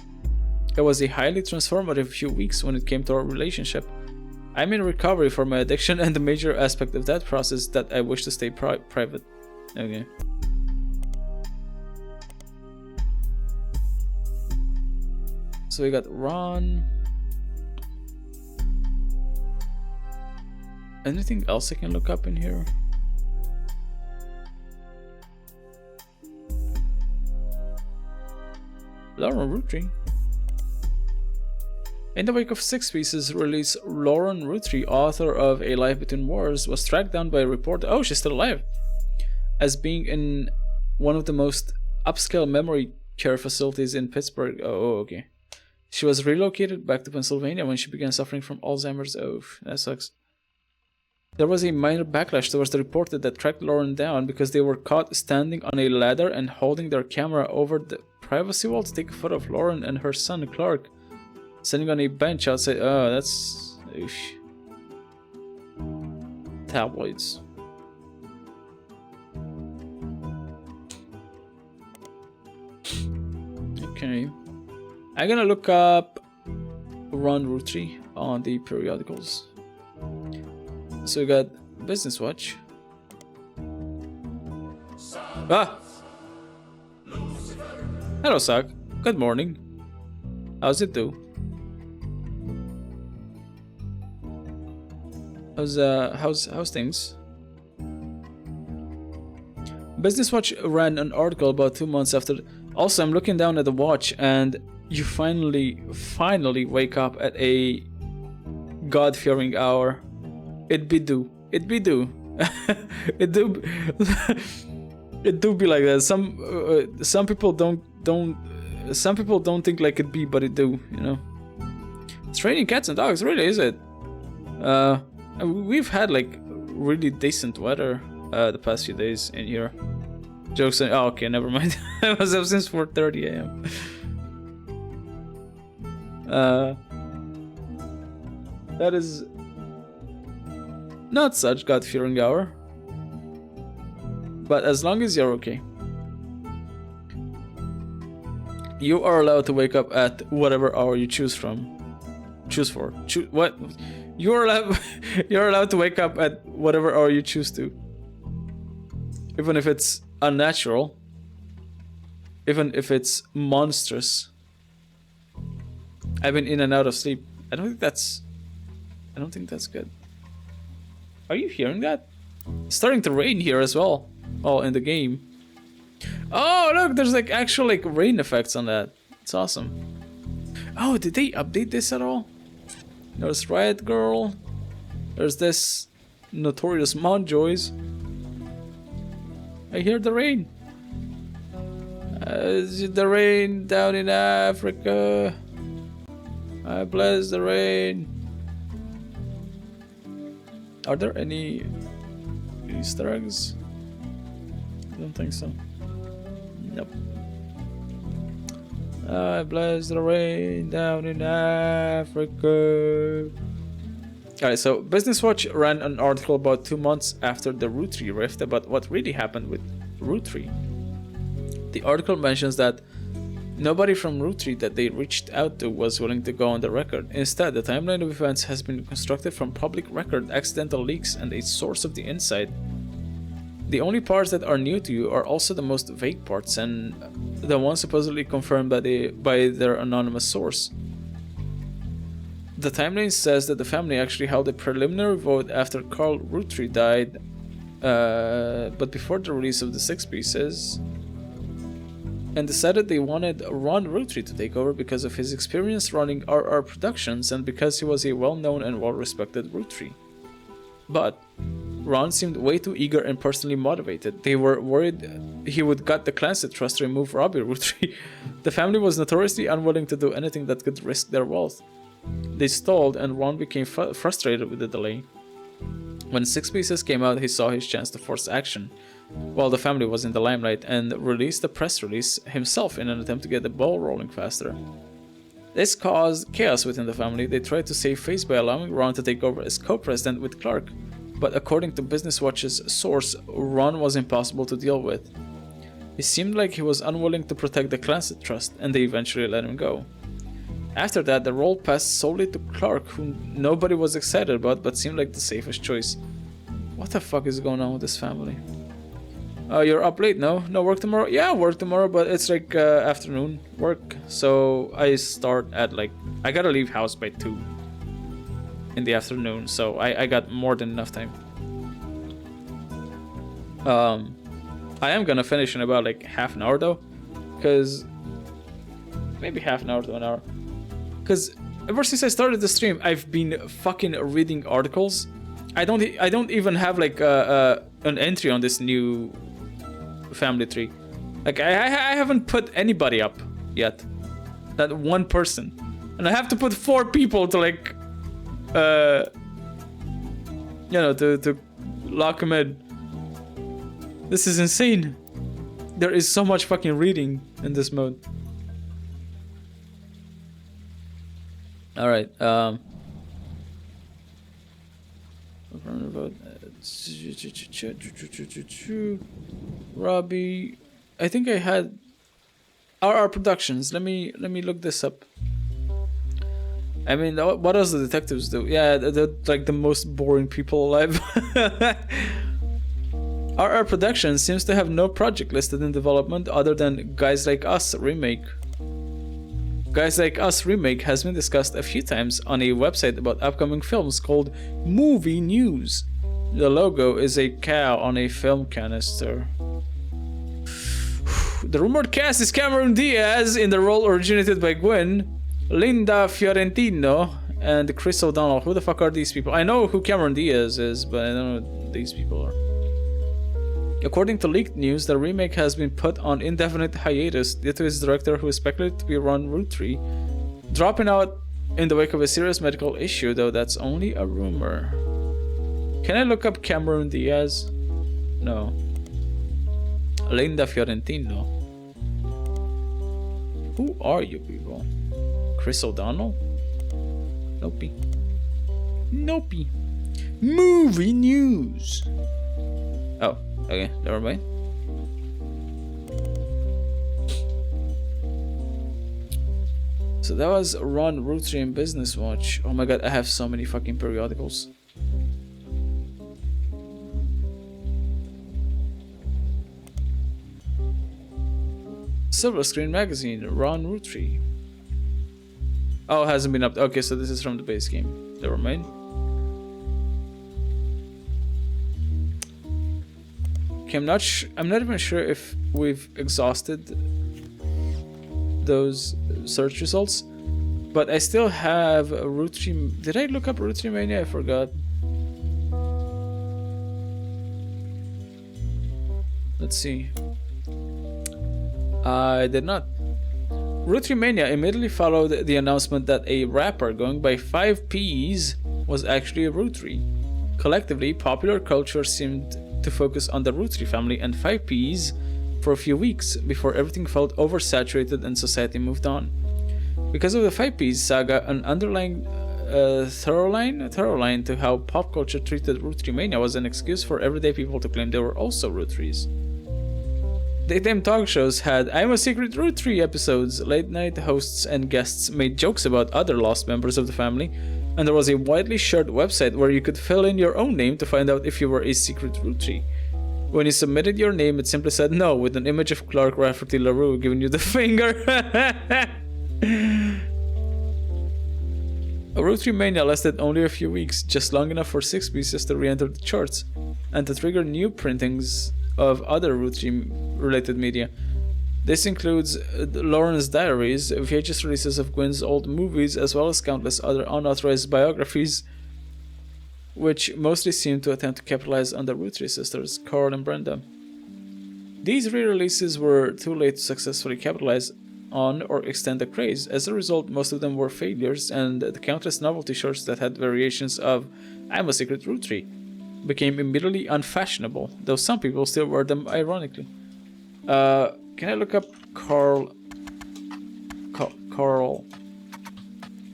It was a highly transformative few weeks when it came to our relationship. I'm in recovery for my addiction, and the major aspect of that process that I wish to stay private. Okay. So we got Ron. Anything else I can look up in here? Lauren Roottrees. In the wake of Six Pieces release, Lauren Roottrees, author of A Life Between Wars, was tracked down by a reporter. Oh, she's still alive. As being in one of the most upscale memory care facilities in Pittsburgh. Oh, okay. She was relocated back to Pennsylvania when she began suffering from Alzheimer's. Oh, that sucks. There was a minor backlash towards the reporter that tracked Lauren down because they were caught standing on a ladder and holding their camera over the privacy wall to take a photo of Lauren and her son Clark sitting on a bench outside. Oh, that's... Oosh. Tabloids. Okay. I'm gonna look up run Roottrie on the periodicals. So we got Business Watch. Ah! Hello, Sock. Good morning. How's it do? How's things? Business Watch ran an article about 2 months after. Also, I'm looking down at the watch, and you finally wake up at a God-fearing hour. It be do. It do. It do be like that. Some people don't some people don't think like it be, but it do, you know. It's raining cats and dogs, really, is it? We've had like really decent weather the past few days in here. Jokes on, oh, okay, never mind. I was up since 4:30 a.m. That is not such God-fearing hour. But as long as you're okay. You are allowed to wake up at whatever hour you choose for. What? You're allowed to wake up at whatever hour you choose to. Even if it's unnatural. Even if it's monstrous. I've been in and out of sleep. I don't think that's good. Are you hearing that? It's starting to rain here as well. Oh, in the game. Oh, look, there's like actual like rain effects on that. It's awesome. Oh, did they update this at all? There's Riot Girl. There's this Notorious Montjoys. I hear the rain. The rain down in Africa. I bless the rain. Are there any Easter eggs? I don't think so. Nope. I bless the rain down in Africa. Alright, so Business Watch ran an article about 2 months after the Roottrie rift about what really happened with Roottrie. The article mentions that nobody from Roottrie that they reached out to was willing to go on the record. Instead, the timeline of events has been constructed from public record, accidental leaks, and a source of the inside. The only parts that are new to you are also the most vague parts and the ones supposedly confirmed by their anonymous source. The timeline says that the family actually held a preliminary vote after Carl Roottrie died, but before the release of the 6 pieces, and decided they wanted Ron Roottrie to take over because of his experience running RR Productions and because he was a well-known and well-respected Roottrie. But Ron seemed way too eager and personally motivated. They were worried he would gut the clans to trust to remove Robbie Roottrie. The family was notoriously unwilling to do anything that could risk their wealth. They stalled, and Ron became frustrated with the delay. When 6 pieces came out, he saw his chance to force action, while the family was in the limelight, and released a press release himself in an attempt to get the ball rolling faster. This caused chaos within the family. They tried to save face by allowing Ron to take over as co-president with Clark, but according to Business Watch's source, Ron was impossible to deal with. It seemed like he was unwilling to protect the clan's trust, and they eventually let him go. After that, the role passed solely to Clark, whom nobody was excited about but seemed like the safest choice. What the fuck is going on with this family? You're up late, no? No work tomorrow? Yeah, work tomorrow, but it's like afternoon work. So I start at like, I gotta leave house by 2 in the afternoon, so I got more than enough time. I am gonna finish in about like half an hour though, because maybe half an hour to an hour. Because ever since I started the stream, I've been fucking reading articles. I don't even have like an entry on this new family tree. Like I haven't put anybody up yet. That one person, and I have to put 4 people to like, you know, to lock him in. This is insane. There is so much fucking reading in this mode. All right. Robbie, I think I had RR Productions. Let me look this up. I mean, what else do detectives do? Yeah, they're like the most boring people alive. RR Productions seems to have no project listed in development other than Guys Like Us remake. Guys Like Us remake has been discussed a few times on a website about upcoming films called Movie News. The logo is a cow on a film canister. The rumored cast is Cameron Diaz in the role originated by Gwen, Linda Fiorentino, and Chris O'Donnell. Who the fuck are these people? I know who Cameron Diaz is, but I don't know who these people are. According to leaked news, the remake has been put on indefinite hiatus due to its director, who is speculated to be Ron Roottrees, dropping out in the wake of a serious medical issue, though that's only a rumor. Can I look up Cameron Diaz? No. Linda Fiorentino. Who are you people? Chris O'Donnell? Nope. Nope. Movie news. Oh, okay, never mind. So that was Ron Roottrees and Business Watch. Oh my god, I have so many fucking periodicals. Silver Screen Magazine, Ron Roottrees. Oh, it hasn't been up. Okay, so this is from the base game. Never mind. Okay, I'm not even sure if we've exhausted those search results, but I still have a Roottrees. Did I look up Roottreemania? I forgot. Let's see. I did not. Roottreemania immediately followed the announcement that a rapper going by 5 Ps was actually a Roottrees. Collectively, popular culture seemed to focus on the Roottrees family and 5 Ps for a few weeks before everything felt oversaturated and society moved on. Because of the 5 Ps saga, an underlying thorough line to how pop culture treated Roottreemania was an excuse for everyday people to claim they were also Roottrees. Daytime talk shows had I'm a Secret Roottrees episodes. Late night hosts and guests made jokes about other lost members of the family, and there was a widely shared website where you could fill in your own name to find out if you were a secret Roottrees. When you submitted your name, it simply said no, with an image of Clark Rafferty LaRue giving you the finger. Roottreemania lasted only a few weeks, just long enough for 6 pieces to re-enter the charts, and to trigger new printings of other Roottrees-related media. This includes Lauren's diaries, VHS releases of Gwen's old movies, as well as countless other unauthorized biographies, which mostly seem to attempt to capitalize on the Roottrees sisters, Carl and Brenda. These re-releases were too late to successfully capitalize on or extend the craze. As a result, most of them were failures, and the countless novelty shorts that had variations of I'm a Secret Roottrees became immediately unfashionable, though some people still wear them ironically. Can I look up Carl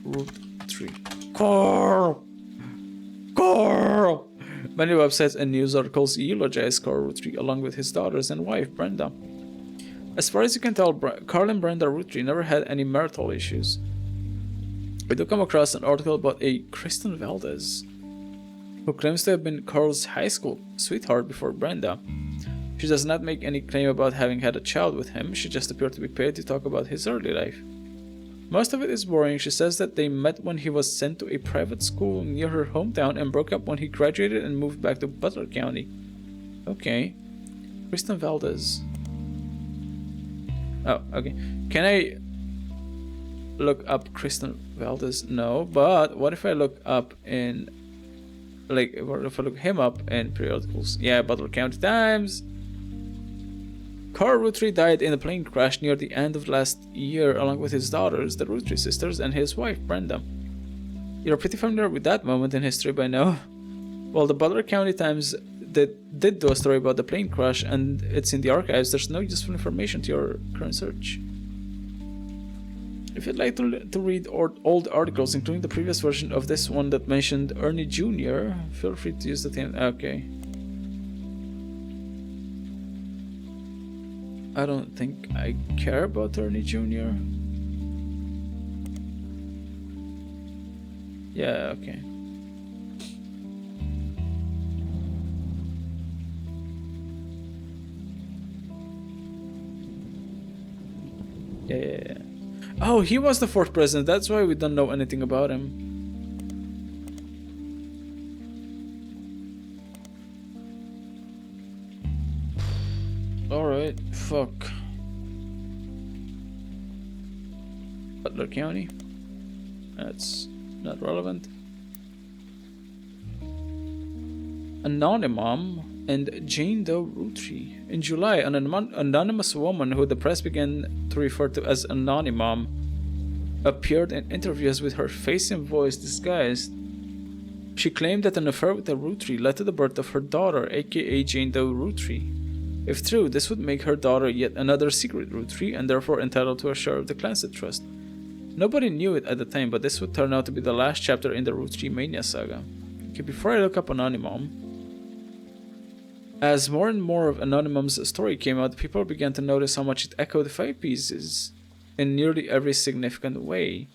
Roottrees? Carl! Many websites and news articles eulogize Carl Roottrees along with his daughters and wife, Brenda. As far as you can tell, Carl and Brenda Roottrees never had any marital issues. We do come across an article about a Kristen Valdez, who claims to have been Carl's high school sweetheart before Brenda. She does not make any claim about having had a child with him, she just appeared to be paid to talk about his early life. Most of it is boring. She says that they met when he was sent to a private school near her hometown and broke up when he graduated and moved back to Butler County. Okay. Kristen Valdez. Oh, okay. Can I look up Kristen Valdez? No, but what if I look up in... Like, what if I look him up in periodicals? Yeah, Butler County Times. Carl Roottrees died in a plane crash near the end of last year along with his daughters, the Roottrees sisters, and his wife, Brenda. You're pretty familiar with that moment in history by now. Well, the Butler County Times did do a story about the plane crash, and it's in the archives. There's no useful information to your current search. If you'd like to read old articles, including the previous version of this one that mentioned Ernie Jr., feel free to use the thing. Okay. I don't think I care about Ernie Jr. Yeah, okay. Yeah. Oh, he was the fourth president. That's why we don't know anything about him. Alright, fuck. Butler County. That's not relevant. Anonymous and Jane Doe Roottrees. In July, an anonymous woman who the press began to refer to as Anonymous appeared in interviews with her face and voice disguised. She claimed that an affair with a Roottrees led to the birth of her daughter, aka Jane Doe Roottrees. If true, this would make her daughter yet another secret Roottrees and therefore entitled to a share of the Clancy Trust. Nobody knew it at the time, but this would turn out to be the last chapter in the Roottreemania saga. Okay, before I look up Anonymous, as more and more of Anonymous' story came out, people began to notice how much it echoed 5 pieces in nearly every significant way.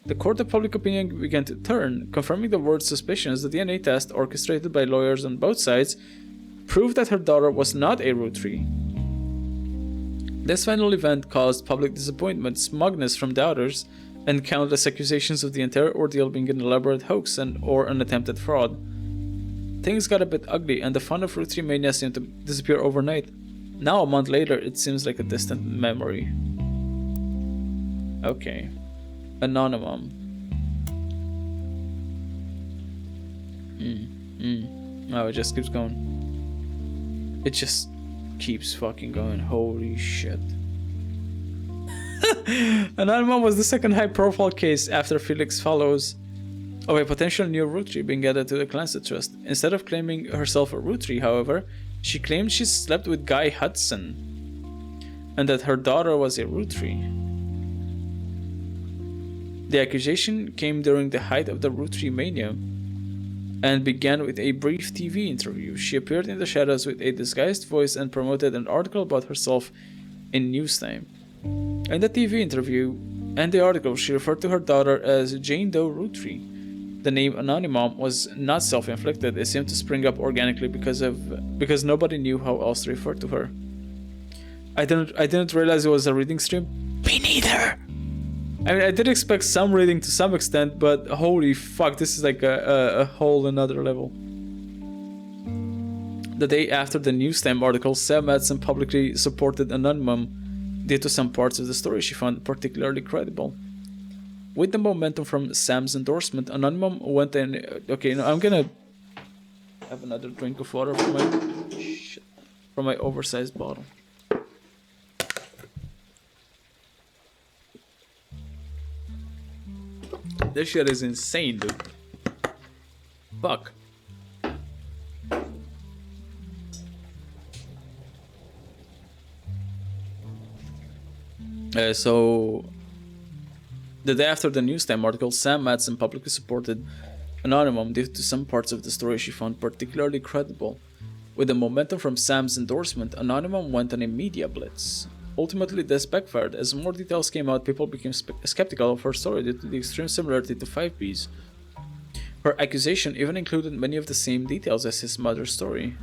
The court of public opinion began to turn, confirming the word's suspicions. The DNA test, orchestrated by lawyers on both sides, proved that her daughter was not a Roottrees. This final event caused public disappointment, smugness from doubters, and countless accusations of the entire ordeal being an elaborate hoax or an attempt at fraud. Things got a bit ugly, and the fun of Roottreemania seemed to disappear overnight. Now, a month later, it seems like a distant memory. Okay. Anonymous. Oh, it just keeps going. It just keeps fucking going. Holy shit. Anonymous was the second high-profile case after Felix follows of a potential new Roottrees being added to the Clancy Trust. Instead of claiming herself a Roottrees, however, she claimed she slept with Guy Hudson and that her daughter was a Roottrees. The accusation came during the height of the Roottreemania and began with a brief TV interview. She appeared in the shadows with a disguised voice and promoted an article about herself in Newstime. In the TV interview and the article, she referred to her daughter as Jane Doe Roottrees. The name Anonymous was not self-inflicted. It seemed to spring up organically because nobody knew how else to refer to her. I didn't realize it was a reading stream. Me neither. I mean, I did expect some reading to some extent, but holy fuck, this is like a whole another level. The day after the Newstime article, Sam Madsen publicly supported Anonymous due to some parts of the story she found particularly credible. With the momentum from Sam's endorsement, Anonymous went in. Okay, now I'm gonna have another drink of water from my oversized bottle. This shit is insane, dude. Fuck. So the day after the Newstime article, Sam Madsen publicly supported Anonymous due to some parts of the story she found particularly credible. With the momentum from Sam's endorsement, Anonymous went on a media blitz. Ultimately, this backfired. As more details came out, people became skeptical of her story due to the extreme similarity to 5B's. Her accusation even included many of the same details as his mother's story.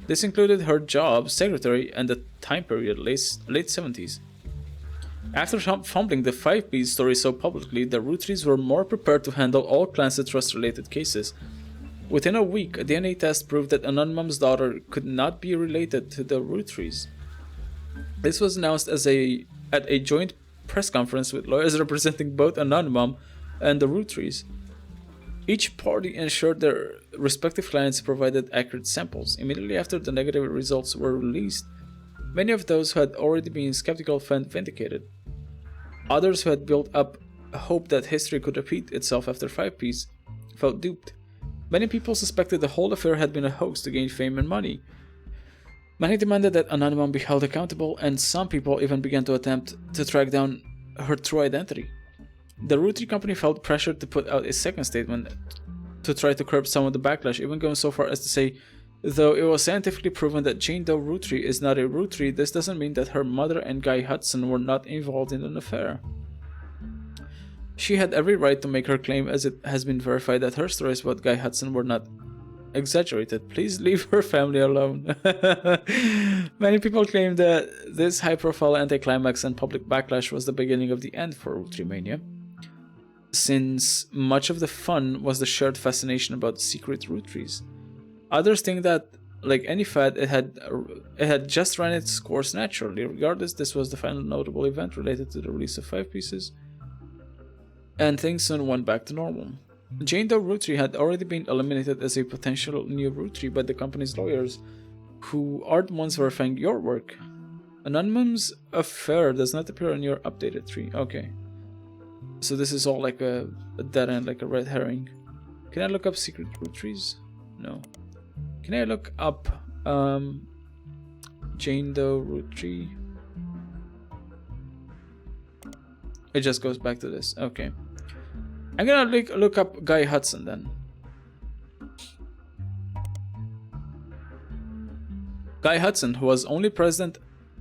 This included her job, secretary, and the time period, late 70s. After fumbling the 5B story so publicly, the Roottrees were more prepared to handle all Clancy Trust related cases. Within a week, a DNA test proved that Anonymous' daughter could not be related to the Roottrees. This was announced at a joint press conference with lawyers representing both Anonymous and the Roottrees. Each party ensured their respective clients provided accurate samples. Immediately after the negative results were released, many of those who had already been skeptical felt vindicated. Others who had built up a hope that history could repeat itself after 5Ps felt duped. Many people suspected the whole affair had been a hoax to gain fame and money. Many demanded that Anonymous be held accountable, and some people even began to attempt to track down her true identity. The Roottrees company felt pressured to put out a second statement to try to curb some of the backlash, even going so far as to say, though it was scientifically proven that Jane Doe Roottrees is not a Roottrees, this doesn't mean that her mother and Guy Hudson were not involved in an affair. She had every right to make her claim, as it has been verified that her stories about Guy Hudson were not exaggerated. Please leave her family alone. Many people claim that this high-profile anticlimax and public backlash was the beginning of the end for Roottreemania, since much of the fun was the shared fascination about secret Roottrees. Others think that, like any fad, it had just run its course naturally. Regardless, this was the final notable event related to the release of 5 pieces, and things soon went back to normal. Jane Doe Rootree had already been eliminated as a potential new Rootree by the company's lawyers, who are the ones verifying your work. Anonymous affair does not appear on your updated tree. Okay. So this is all like a dead end, like a red herring. Can I look up secret Rootrees? No. Can I look up Jane Doe Rootree? It just goes back to this. Okay. I'm gonna look up Guy Hudson then. Guy Hudson, who was only president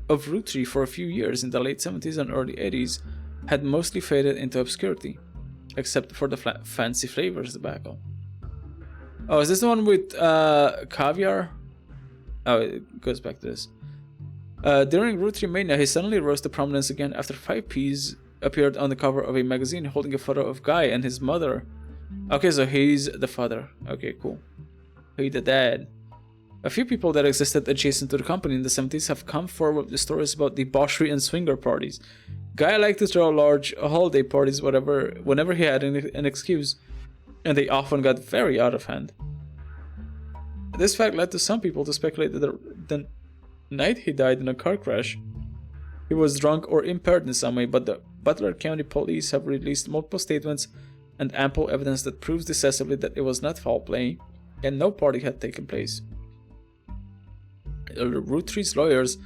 of Rootree for a few years in the late 70s and early 80s, had mostly faded into obscurity, except for the fancy flavors debacle. Oh, is this the one with caviar? Oh, it goes back to this. During Roottreemania, he suddenly rose to prominence again after 5Ps appeared on the cover of a magazine holding a photo of Guy and his mother. Okay, so he's the father. Okay, cool. He's the dad. A few people that existed adjacent to the company in the 70s have come forward with stories about debauchery and swinger parties. Guy liked to throw large holiday parties whenever he had an excuse, and they often got very out of hand. This fact led to some people to speculate that the night he died in a car crash, he was drunk or impaired in some way, but the Butler County Police have released multiple statements and ample evidence that proves decisively that it was not foul play and no party had taken place. Rootree's lawyers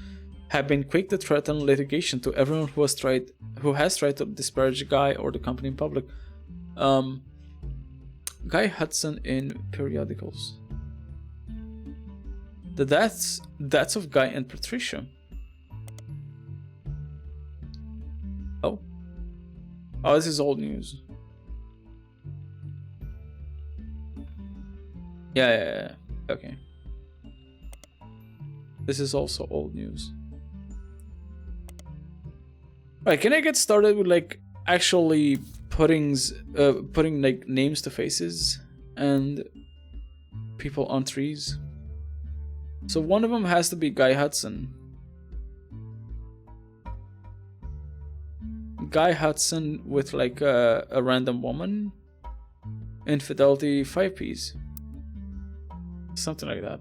have been quick to threaten litigation to everyone who has tried to disparage Guy or the company in public. Guy Hudson in periodicals. The deaths of Guy and Patricia. Oh, this is old news. Yeah. Okay. This is also old news. Alright, can I get started with like actually putting like names to faces and people on trees? So one of them has to be Guy Hudson. Guy Hudson with like a random woman. Infidelity 5Ps. Something like that.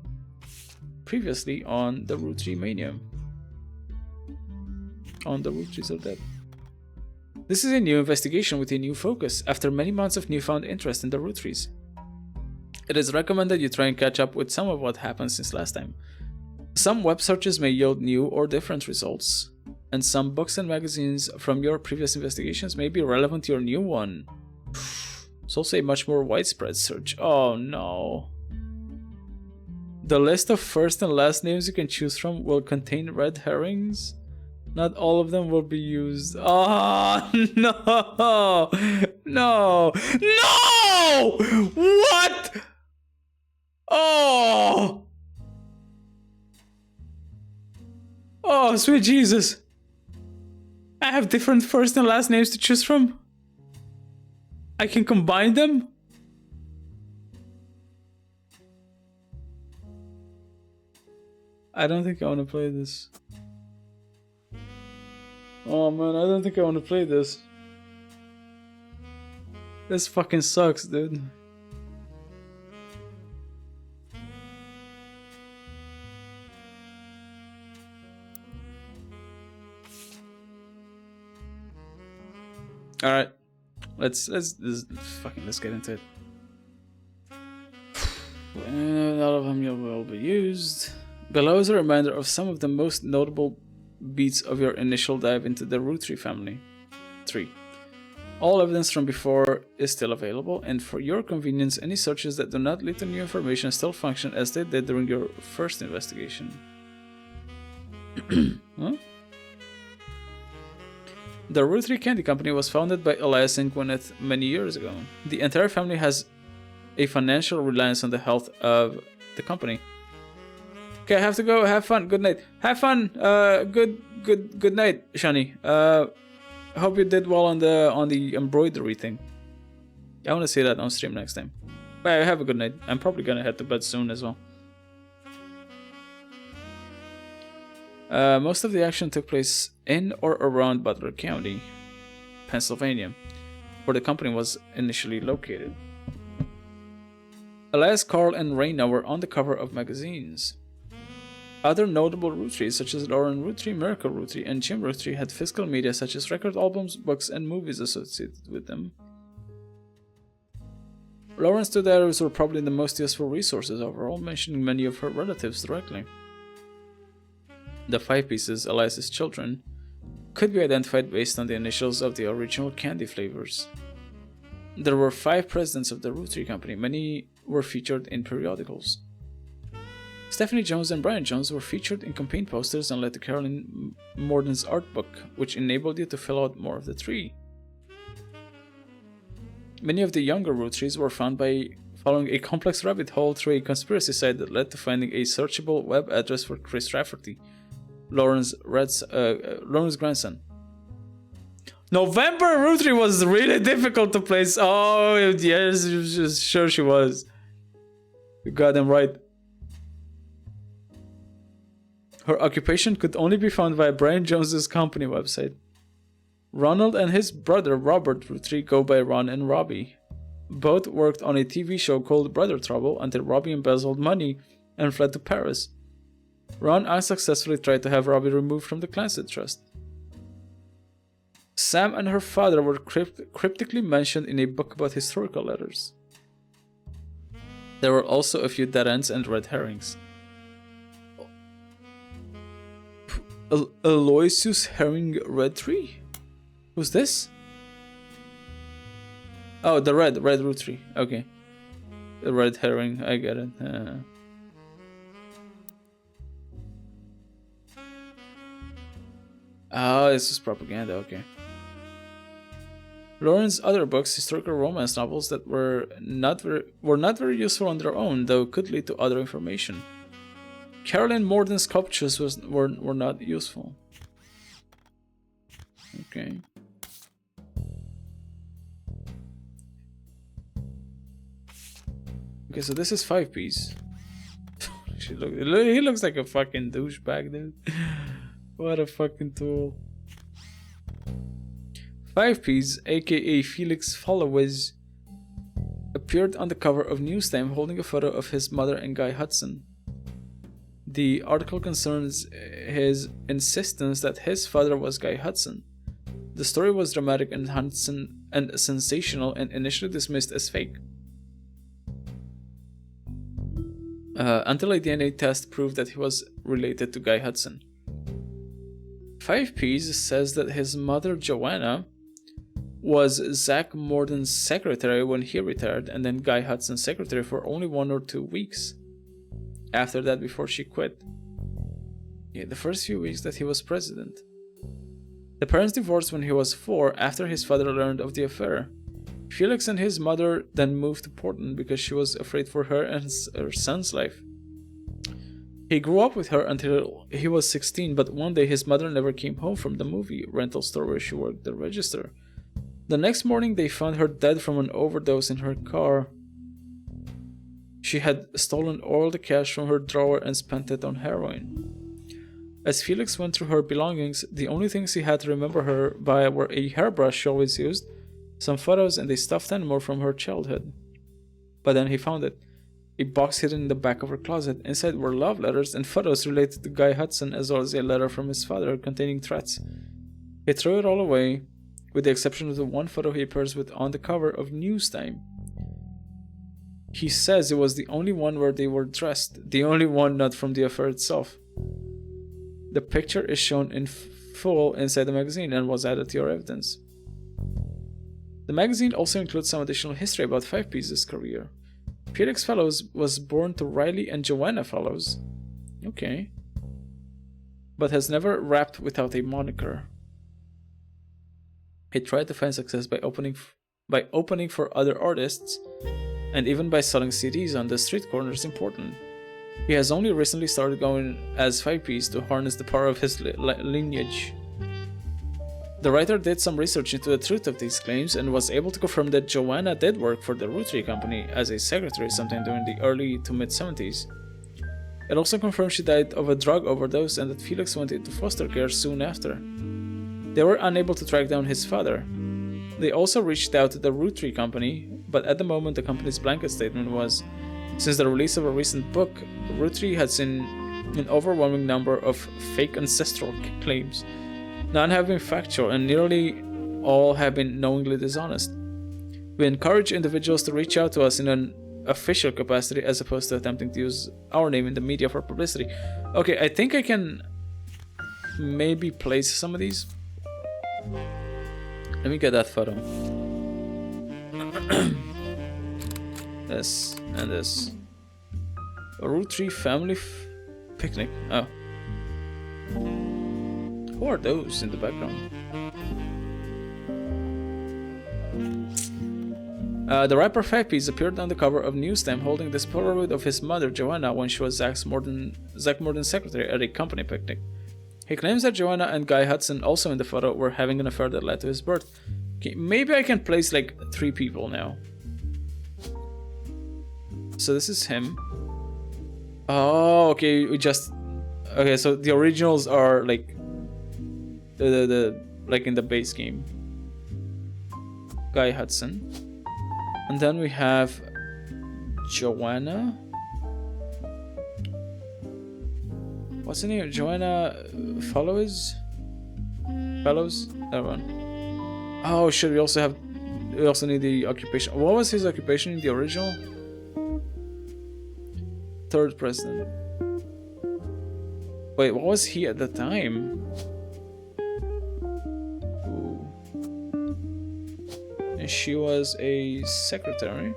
Previously on the Roottreemania. On the Roottrees are dead. This is a new investigation with a new focus after many months of newfound interest in the Rootrees. It is recommended you try and catch up with some of what happened since last time. Some web searches may yield new or different results, and some books and magazines from your previous investigations may be relevant to your new one. It's also a much more widespread search. Oh no. The list of first and last names you can choose from will contain red herrings. Not all of them will be used. Oh no! No! No! What? Oh! Oh, sweet Jesus. I have different first and last names to choose from? I can combine them? I don't think I want to play this. Oh man, I don't think I want to play this. This fucking sucks, dude. Alright. Let's get into it. None of them will be used. Below is a reminder of some of the most notable beats of your initial dive into the Rootree family. 3. All evidence from before is still available, and for your convenience, any searches that do not lead to new information still function as they did during your first investigation. Huh? The Roottrees Candy Company was founded by Elias and Gwyneth many years ago. The entire family has a financial reliance on the health of the company. Okay, I have to go. Have fun. Good night. Have fun. Good night, Shani. Hope you did well on the embroidery thing. I want to see that on stream next time. Bye. Have a good night. I'm probably gonna head to bed soon as well. Most of the action took place in or around Butler County, Pennsylvania, where the company was initially located. Elias, Carl, and Raina were on the cover of magazines. Other notable Roottrees, such as Lauren Roottrie, Miracle Roottrie, and Jim Roottrie, had physical media such as record albums, books, and movies associated with them. Lauren's two diaries were probably the most useful resources overall, mentioning many of her relatives directly. The 5 pieces, Elias's children, could be identified based on the initials of the original candy flavors. There were 5 presidents of the Roottrees Company. Many were featured in periodicals. Stephanie Jones and Brian Jones were featured in campaign posters and led to Carolyn Morden's art book, which enabled you to fill out more of the tree. Many of the younger Roottrees were found by following a complex rabbit hole through a conspiracy site that led to finding a searchable web address for Chris Rafferty, Lauren's grandson. November Roottrie was really difficult to place. Oh, yes, sure she was. You got them right. Her occupation could only be found via Brian Jones's company website. Ronald and his brother Robert Roottrie go by Ron and Robbie. Both worked on a TV show called Brother Trouble until Robbie embezzled money and fled to Paris. Ron unsuccessfully tried to have Robbie removed from the Clancy Trust. Sam and her father were cryptically mentioned in a book about historical letters. There were also a few dead ends and red herrings. Aloysius Herring Redtree? Who's this? Oh, the red Roottrie. Okay. The red herring, I get it. Oh, this is propaganda, okay. Lauren's other books, historical romance novels that were not very useful on their own, though could lead to other information. Carolyn Morden's sculptures were not useful. Okay. Okay, so this is 5-piece. He looks like a fucking douchebag, dude. What a fucking tool. 5-piece, aka Felix Followes, appeared on the cover of Newstime holding a photo of his mother and Guy Hudson. The article concerns his insistence that his father was Guy Hudson. The story was dramatic and sensational and initially dismissed as fake. Until a DNA test proved that he was related to Guy Hudson. 5-piece says that his mother Joanna was Zach Morden's secretary when he retired, and then Guy Hudson's secretary for only 1 or 2 weeks after that before she quit. Yeah, the first few weeks that he was president. The parents divorced when he was 4 after his father learned of the affair. Felix and his mother then moved to Portland because she was afraid for her and her son's life. He grew up with her until he was 16, but one day his mother never came home from the movie rental store where she worked the register. The next morning they found her dead from an overdose in her car. She had stolen all the cash from her drawer and spent it on heroin. As Felix went through her belongings, the only things he had to remember her by were a hairbrush she always used, some photos, and a stuffed animal from her childhood. But then he found it. A box hidden in the back of her closet. Inside were love letters and photos related to Guy Hudson, as well as a letter from his father containing threats. He threw it all away, with the exception of the one photo he appears with on the cover of Newstime. He says it was the only one where they were dressed, the only one not from the affair itself. The picture is shown in full inside the magazine and was added to your evidence. The magazine also includes some additional history about 5-piece's career. Felix Fellows was born to Riley and Joanna Fellows. Okay. But has never rapped without a moniker. He tried to find success by opening for other artists, and even by selling CDs on the street corners in Portland. He has only recently started going as 5-piece to harness the power of his lineage. The writer did some research into the truth of these claims and was able to confirm that Joanna did work for the Roottrees company as a secretary sometime during the early to mid-70s. It also confirmed she died of a drug overdose and that Felix went into foster care soon after. They were unable to track down his father. They also reached out to the Roottrees company, but at the moment the company's blanket statement was, since the release of a recent book, Roottrees had seen an overwhelming number of fake ancestral claims. None have been factual, and nearly all have been knowingly dishonest. We encourage individuals to reach out to us in an official capacity as opposed to attempting to use our name in the media for publicity. Okay, I think I can maybe place some of these. Let me get that photo. This and this. A Roottrees family picnic. Oh. Who are those in the background? The rapper 5-piece appeared on the cover of Newsstand holding this Polaroid of his mother Joanna when she was Zach Morden's secretary at a company picnic. He claims that Joanna and Guy Hudson, also in the photo, were having an affair that led to his birth. Okay, maybe I can place like 3 people now. So this is him. Oh, okay, okay, so the originals are like the like in the base game. Guy Hudson. And then we have Joanna. What's the name? Joanna Fellows? That one. Oh shit, we also need the occupation. What was his occupation in the original? 3rd president. Wait, what was he at the time? Ooh. And she was a secretary.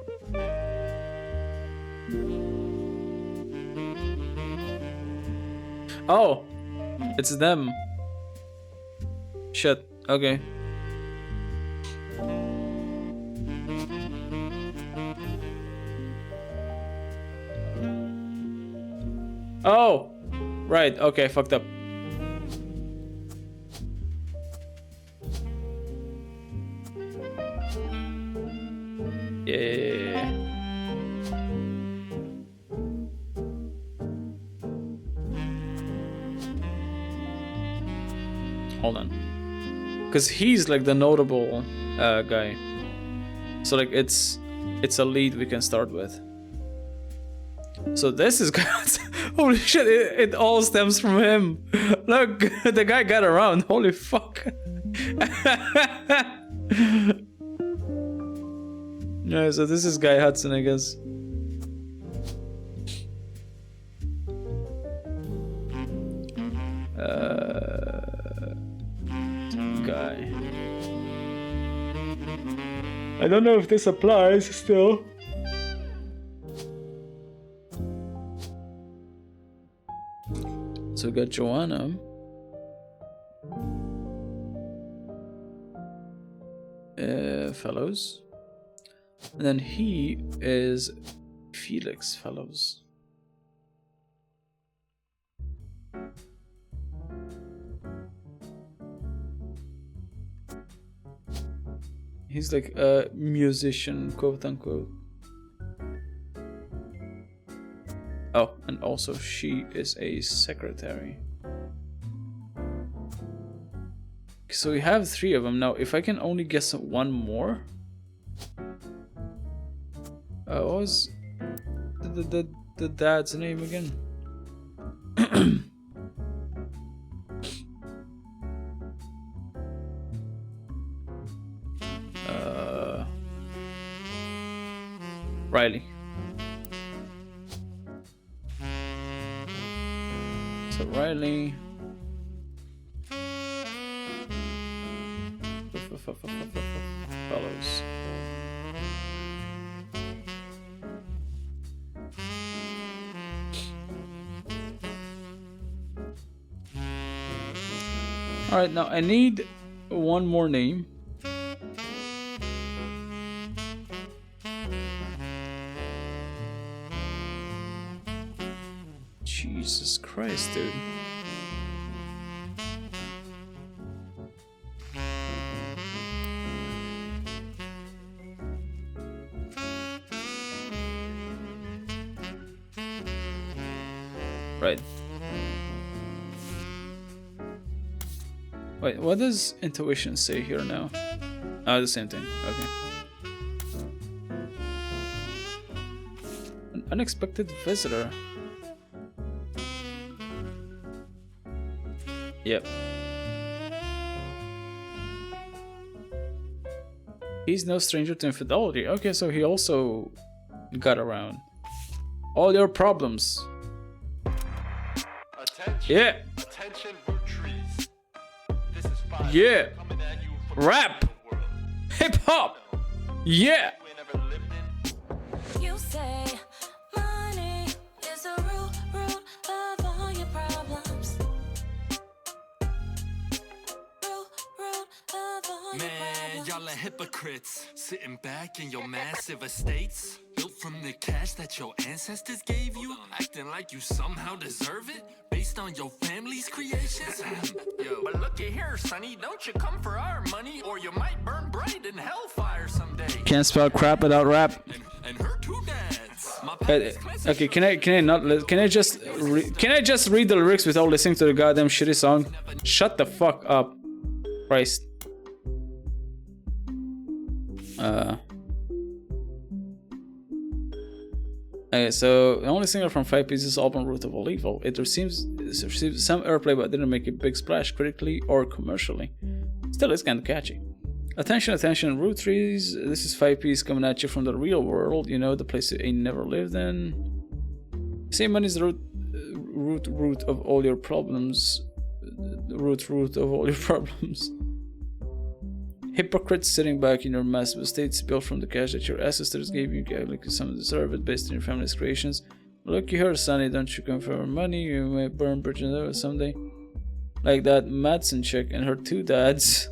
Oh, it's them. Shit. Okay. Oh, right. Okay, fucked up. Yeah. Hold on. Because he's like the notable guy. So like it's a lead we can start with. So this is good. Holy shit, it all stems from him. Look, the guy got around. Holy fuck. Yeah, so this is Guy Hudson, I guess. Guy. I don't know if this applies still. So we got Joanna. Fellows. And then he is Felix Fellows. He's like a musician, quote unquote. Oh, and also she is a secretary. So we have 3 of them now. If I can only guess one more. What was the dad's name again? Riley. So Riley. Fellows. Alright, now I need one more name. Jesus Christ, dude. Right. Wait, what does intuition say here now? Oh, the same thing. Okay. An unexpected visitor. Yep. He's no stranger to infidelity. Okay, so he also got around all your problems. Attention. Yeah. Attention, Roottrees. This is fire. Yeah. Coming at you from Rap. the world. Hip hop. Yeah. You ain't ever lived in. You say money is the root of all your problems. Root of all your Man, problems. y'all are hypocrites, sitting back in your massive estates, built from the cash that your ancestors gave you, acting like you somehow deserve it, based on your family's creations. Yo. But looky here, sonny, don't you come for our money, or you might burn bright in hellfire someday. Can't spell crap without rap. And her two dads. My Okay, can I just read the lyrics without listening to the goddamn shitty song? Shut the fuck up, Christ. Okay, so the only single from 5 Pieces album, Root of All Evil. It received some airplay but didn't make a big splash critically or commercially. Still, it's kinda catchy. Attention, attention, Roottrees. This is 5 Piece coming at you from the real world, you know, the place you ain't never lived in. Same money is the root of all your problems. Root of all your problems. Hypocrites sitting back in your massive estates built from the cash that your ancestors gave you, like some deserve it based on your family's creations. Looky here, sonny, don't you come for our money? You may burn bridges someday. Like that Madsen chick and her two dads.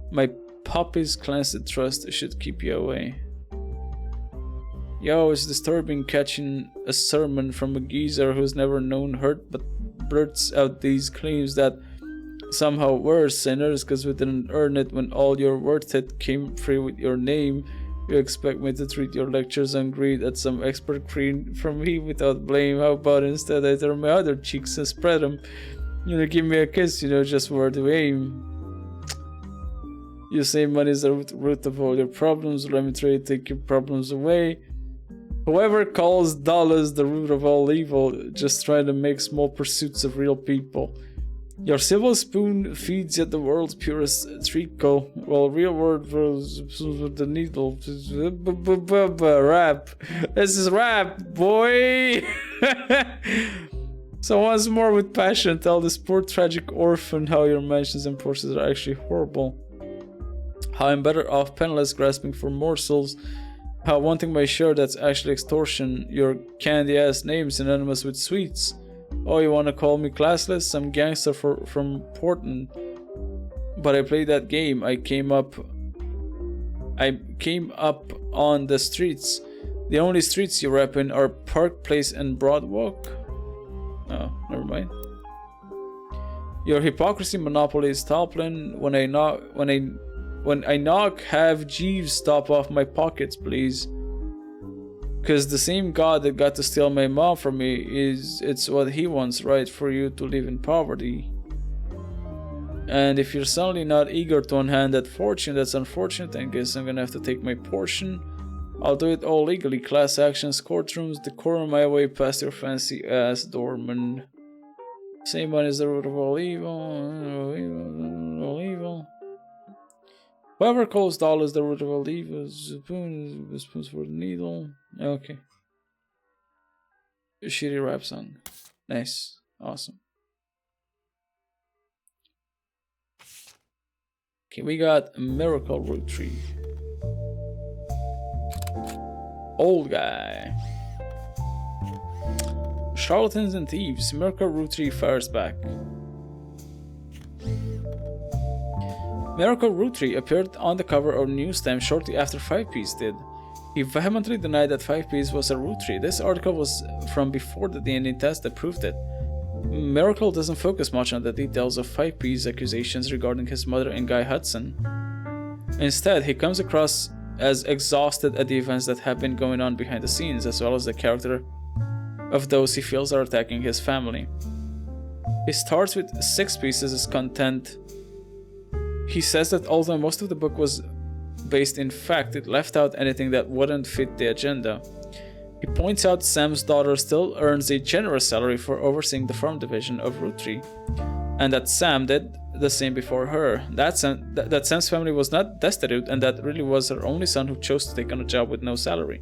My puppy's cleansed trust should keep you away. Yo, it's disturbing catching a sermon from a geezer who's never known hurt but blurts out these claims that somehow we're sinners because we didn't earn it when all your worth it came free with your name. You expect me to treat your lectures on greed at some expert cream from me without blame. How about instead I turn my other cheeks and spread them? You know, give me a kiss, you know, just where to aim. You say money's the root of all your problems. Let me try to take your problems away. Whoever calls dollars the root of all evil, just trying to make small pursuits of real people. Your silver spoon feeds you the world's purest treacle, while real world grows with the needle. Rap. This is rap, boy! So once more with passion, tell this poor tragic orphan how your mansions and Porsches are actually horrible. How I'm better off penniless grasping for morsels. How wanting my share that's actually extortion. Your candy ass name synonymous with sweets. Oh, you wanna call me classless? Some gangster from Portland. But I played that game. I came up on the streets. The only streets you rap in are Park Place and Broadwalk. Oh, never mind. Your hypocrisy monopoly is toppling. When I knock, have Jeeves stop off my pockets, please. Cause the same God that got to steal my mom from me it's what he wants, right? For you to live in poverty. And if you're suddenly not eager to unhand that fortune, that's unfortunate. I guess I'm gonna have to take my portion. I'll do it all legally. Class actions, courtrooms, decorum my way past your fancy ass doorman. Same one is the root of all evil. All evil. Whoever calls dollars the root of all evil, spoons for the needle. Okay. A shitty rap song. Nice. Awesome. Okay, we got a Miracle Roottrees. Old guy. Charlatans and thieves. Miracle Roottrees fires back. Miracle Roottrees appeared on the cover of Newsstand shortly after 5 Piece did. He vehemently denied that 5 Piece was a Roottrees. This article was from before the DNA test that proved it. Miracle doesn't focus much on the details of 5P's accusations regarding his mother and Guy Hudson. Instead, he comes across as exhausted at the events that have been going on behind the scenes, as well as the character of those he feels are attacking his family. He starts with 6 pieces as content. He says that although most of the book was based in fact, it left out anything that wouldn't fit the agenda. He points out Sam's daughter still earns a generous salary for overseeing the farm division of Roottrees, and that Sam did the same before her. That Sam's family was not destitute, and that really was her only son who chose to take on a job with no salary.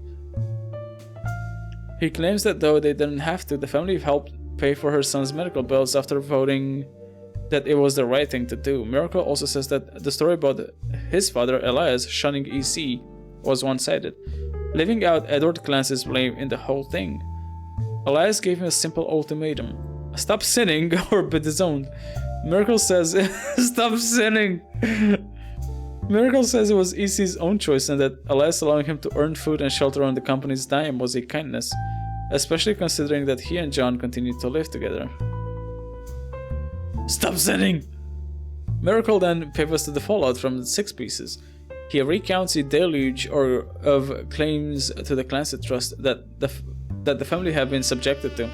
He claims that though they didn't have to, the family helped pay for her son's medical bills after voting that it was the right thing to do. Miracle also says that the story about his father, Elias, shunning EC was one-sided, leaving out Edward Clancy's blame in the whole thing. Elias gave him a simple ultimatum: stop sinning or be disowned. Miracle says, stop sinning! Miracle says it was EC's own choice and that Elias allowing him to earn food and shelter on the company's dime was a kindness, especially considering that he and John continued to live together. Stop sinning! Miracle then pivots to the fallout from the 6 pieces. He recounts a deluge of claims to the Clancy Trust that the family have been subjected to.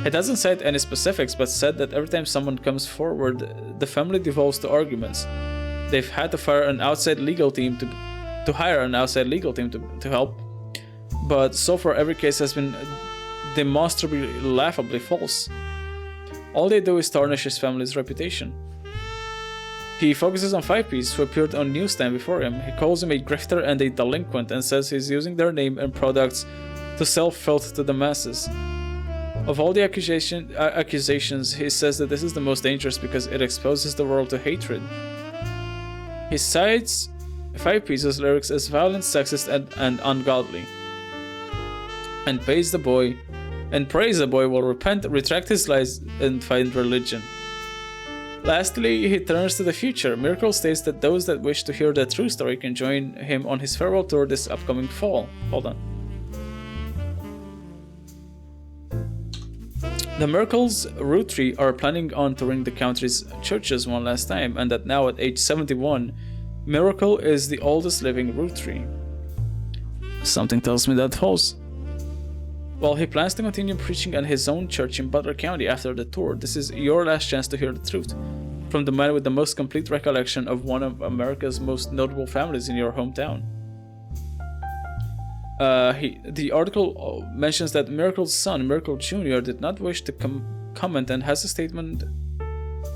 He doesn't cite any specifics, but said that every time someone comes forward, the family devolves to arguments. They've had to hire an outside legal team to help, but so far every case has been demonstrably laughably false. All they do is tarnish his family's reputation. He focuses on 5Ps who appeared on newsstand before him. He calls him a grifter and a delinquent and says he's using their name and products to sell filth to the masses. Of all the accusations, he says that this is the most dangerous because it exposes the world to hatred. He cites 5P's lyrics as violent, sexist, and ungodly, and prays the boy will repent, retract his lies, and find religion. Lastly, he turns to the future. Miracle states that those that wish to hear the true story can join him on his farewell tour this upcoming fall. Hold on. The Miracles Roottrees are planning on touring the country's churches one last time, and that now at age 71, Miracle is the oldest living Roottree. Something tells me that's false. While he plans to continue preaching at his own church in Butler County after the tour, this is your last chance to hear the truth from the man with the most complete recollection of one of America's most notable families in your hometown. The article mentions that Miracle's son, Miracle Jr., did not wish to comment and has a statement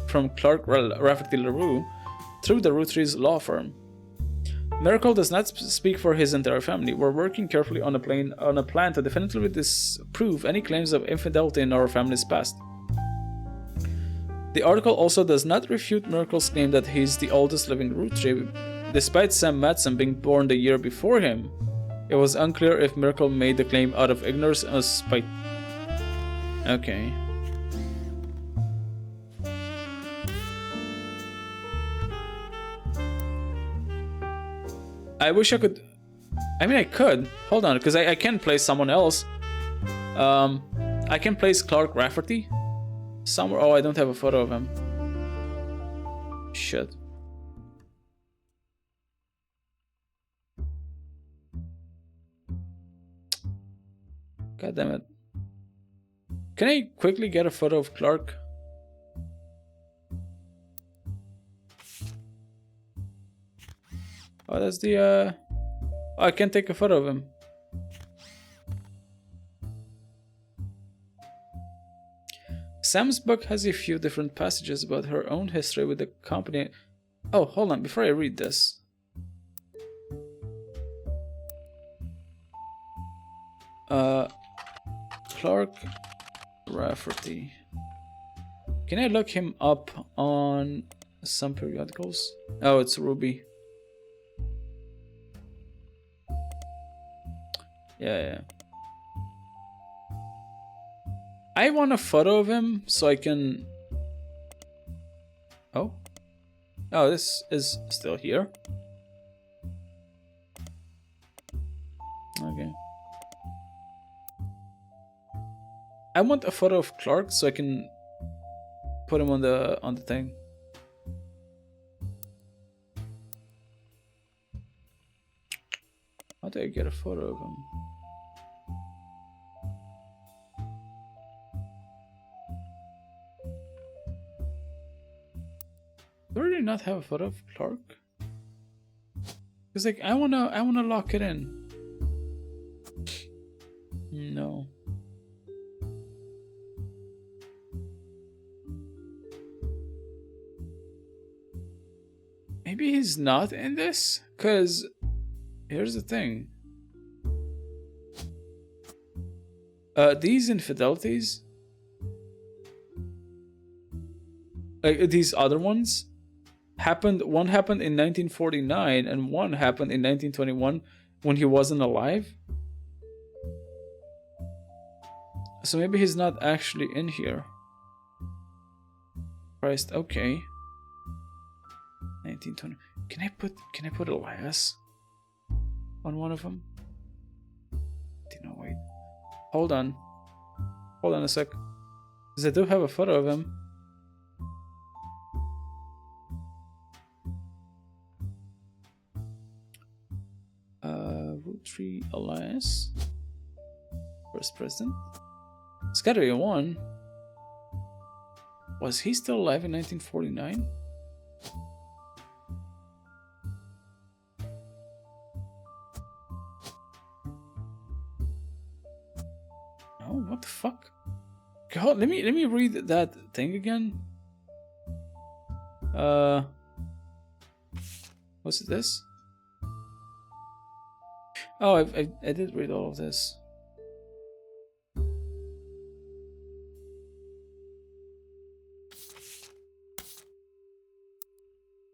from Clark Rafferty LaRue through the Roottrees law firm. Miracle does not speak for his entire family. We're working carefully on a plan to definitively disprove any claims of infidelity in our family's past. The article also does not refute Miracle's claim that he's the oldest living Roottree, despite Sam Matson being born the year before him. It was unclear if Miracle made the claim out of ignorance or spite. Okay. I wish I could... I mean, I could. Hold on, because I can play someone else. I can place Clark Rafferty somewhere. Oh, I don't have a photo of him. Shit. God damn it. Can I quickly get a photo of Clark? Oh, that's the, oh, I can't take a photo of him. Sam's book has a few different passages about her own history with the company. Oh, hold on, before I read this. Clark Rafferty. Can I look him up on some periodicals? Oh, it's Ruby. Yeah. I want a photo of him so I can... Oh, this is still here. Okay. I want a photo of Clark so I can put him on the thing. How do I get a photo of him? Do I really not have a photo of Clark? Cause like I wanna lock it in. No. Maybe he's not in this? Cause here's the thing. These infidelities, like these other ones, happened. One happened in 1949, and one happened in 1921 when he wasn't alive. So maybe he's not actually in here. Christ. Okay. 1920. Can I put Elias on one of them? No, wait. Hold on a sec. Because I do have a photo of him. Roottrees Elias. First president. It's gotta be one. Was he still alive in 1949? What the fuck? God, let me read that thing again. What's this? Oh, I did read all of this.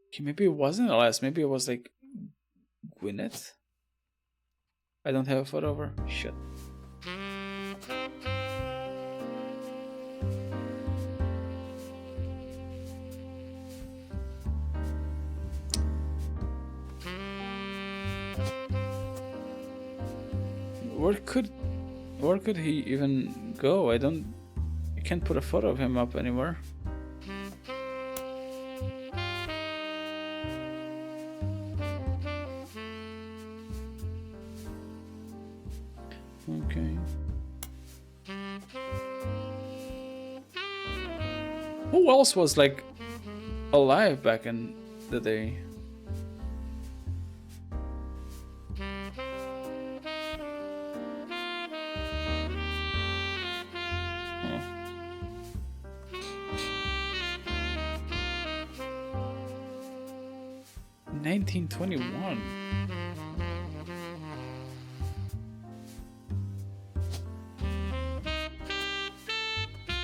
Okay, maybe it wasn't Elias. Maybe it was like Gwyneth. I don't have a photo of her. Shit. Where could he even go? I can't put a photo of him up anywhere. Okay. Who else was like alive back in the day? Oh. 1921.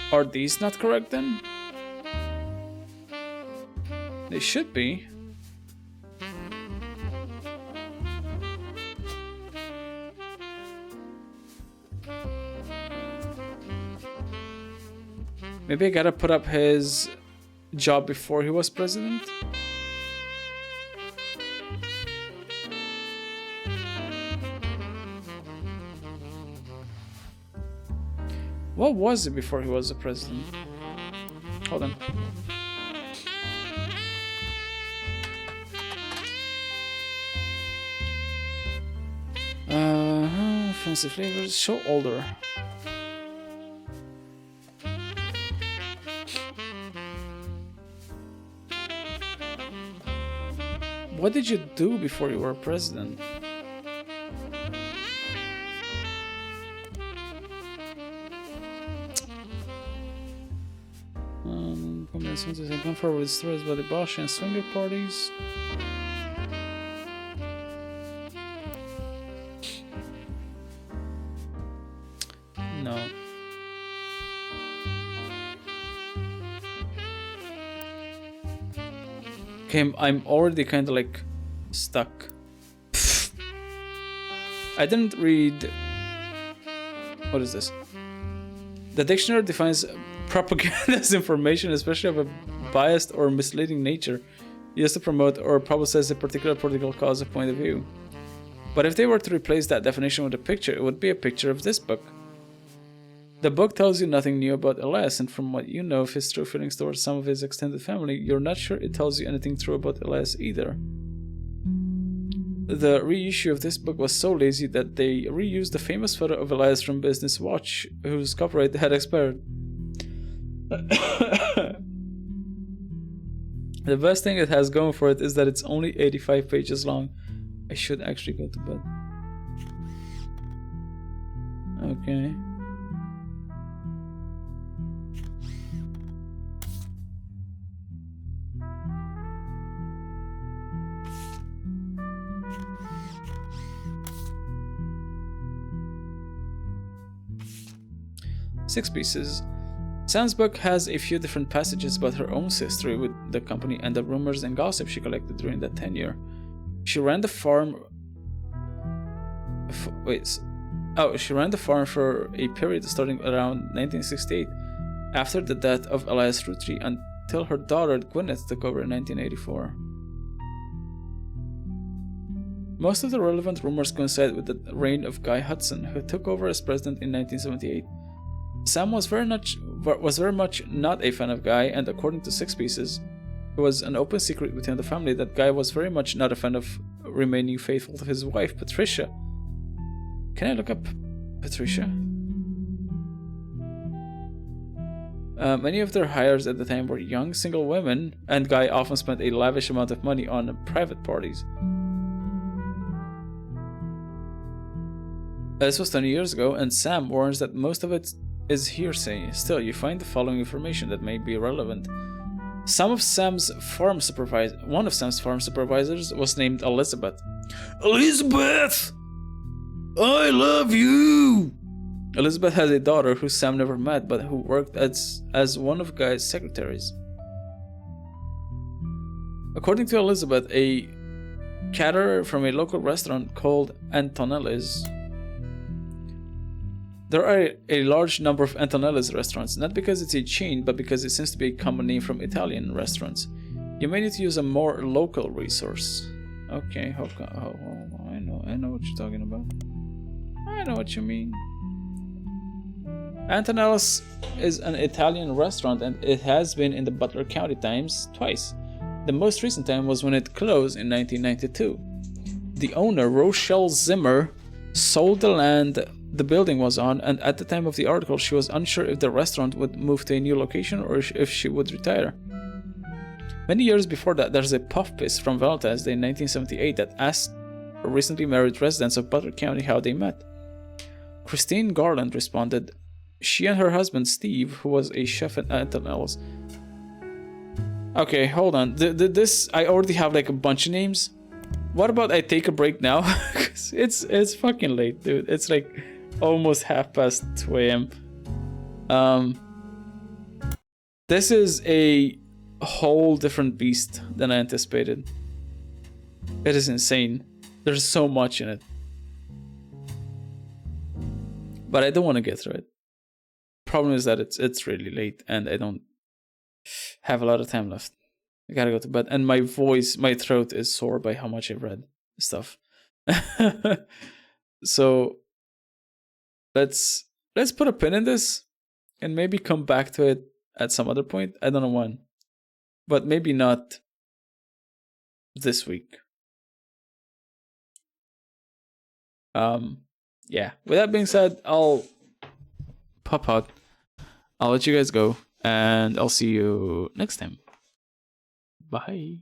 Are these not correct then? They should be. Maybe I gotta put up his job before he was president. What was it before he was the president? Hold on. Fancy flavors. Show older. What did you do before you were president? Combinations have gone forward with stories about debauchery and swinger parties. No. Okay, I'm already kind of like stuck. I didn't read. What is this? The dictionary defines propaganda as information, especially of a biased or misleading nature, used to promote or publicize a particular political cause or point of view. But if they were to replace that definition with a picture, it would be a picture of this book. The book tells you nothing new about Elias, and from what you know of his true feelings towards some of his extended family, you're not sure it tells you anything true about Elias either. The reissue of this book was so lazy that they reused the famous photo of Elias from Business Watch, whose copyright had expired. The best thing it has going for it is that it's only 85 pages long. I should actually go to bed. Okay. Six pieces. Sam's book has a few different passages about her own history with the company and the rumors and gossip she collected during that tenure. She ran the farm. She ran the farm for a period starting around 1968, after the death of Elias Roottrees, until her daughter Gwyneth took over in 1984. Most of the relevant rumors coincide with the reign of Guy Hudson, who took over as president in 1978. Sam was very much not a fan of Guy, and according to Six Pieces, it was an open secret within the family that Guy was very much not a fan of remaining faithful to his wife, Patricia. Can I look up Patricia? Many of their hires at the time were young, single women, and Guy often spent a lavish amount of money on private parties. This was 20 years ago, and Sam warns that most of it is hearsay. Still, you find the following information that may be relevant. One of Sam's farm supervisors was named Elizabeth. Elizabeth! I love you! Elizabeth has a daughter who Sam never met, but who worked as one of Guy's secretaries. According to Elizabeth, a caterer from a local restaurant called Antonelli's. There are a large number of Antonelli's restaurants, not because it's a chain, but because it seems to be a common name from Italian restaurants. You may need to use a more local resource. Okay, I know what you're talking about. I know what you mean. Antonelli's is an Italian restaurant, and it has been in the Butler County Times twice. The most recent time was when it closed in 1992. The owner, Rochelle Zimmer, sold the land the building was on, and at the time of the article she was unsure if the restaurant would move to a new location or if she would retire. Many years before that, there's a puff piece from Valentine's Day in 1978 that asked recently married residents of Butler County how they met. Christine Garland responded, she and her husband Steve, who was a chef at Antonelli's. Okay, hold on. This I already have like a bunch of names. What about I take a break now? it's fucking late, dude. It's like almost 2 a.m. This is a whole different beast than I anticipated. It is insane. There's so much in it. But I don't want to get through it. Problem is that it's really late and I don't have a lot of time left. I gotta go to bed, and my throat is sore by how much I've read stuff. So let's put a pin in this and maybe come back to it at some other point. I don't know when, but maybe not this week. Yeah. With that being said, I'll pop out. I'll let you guys go, and I'll see you next time. Bye.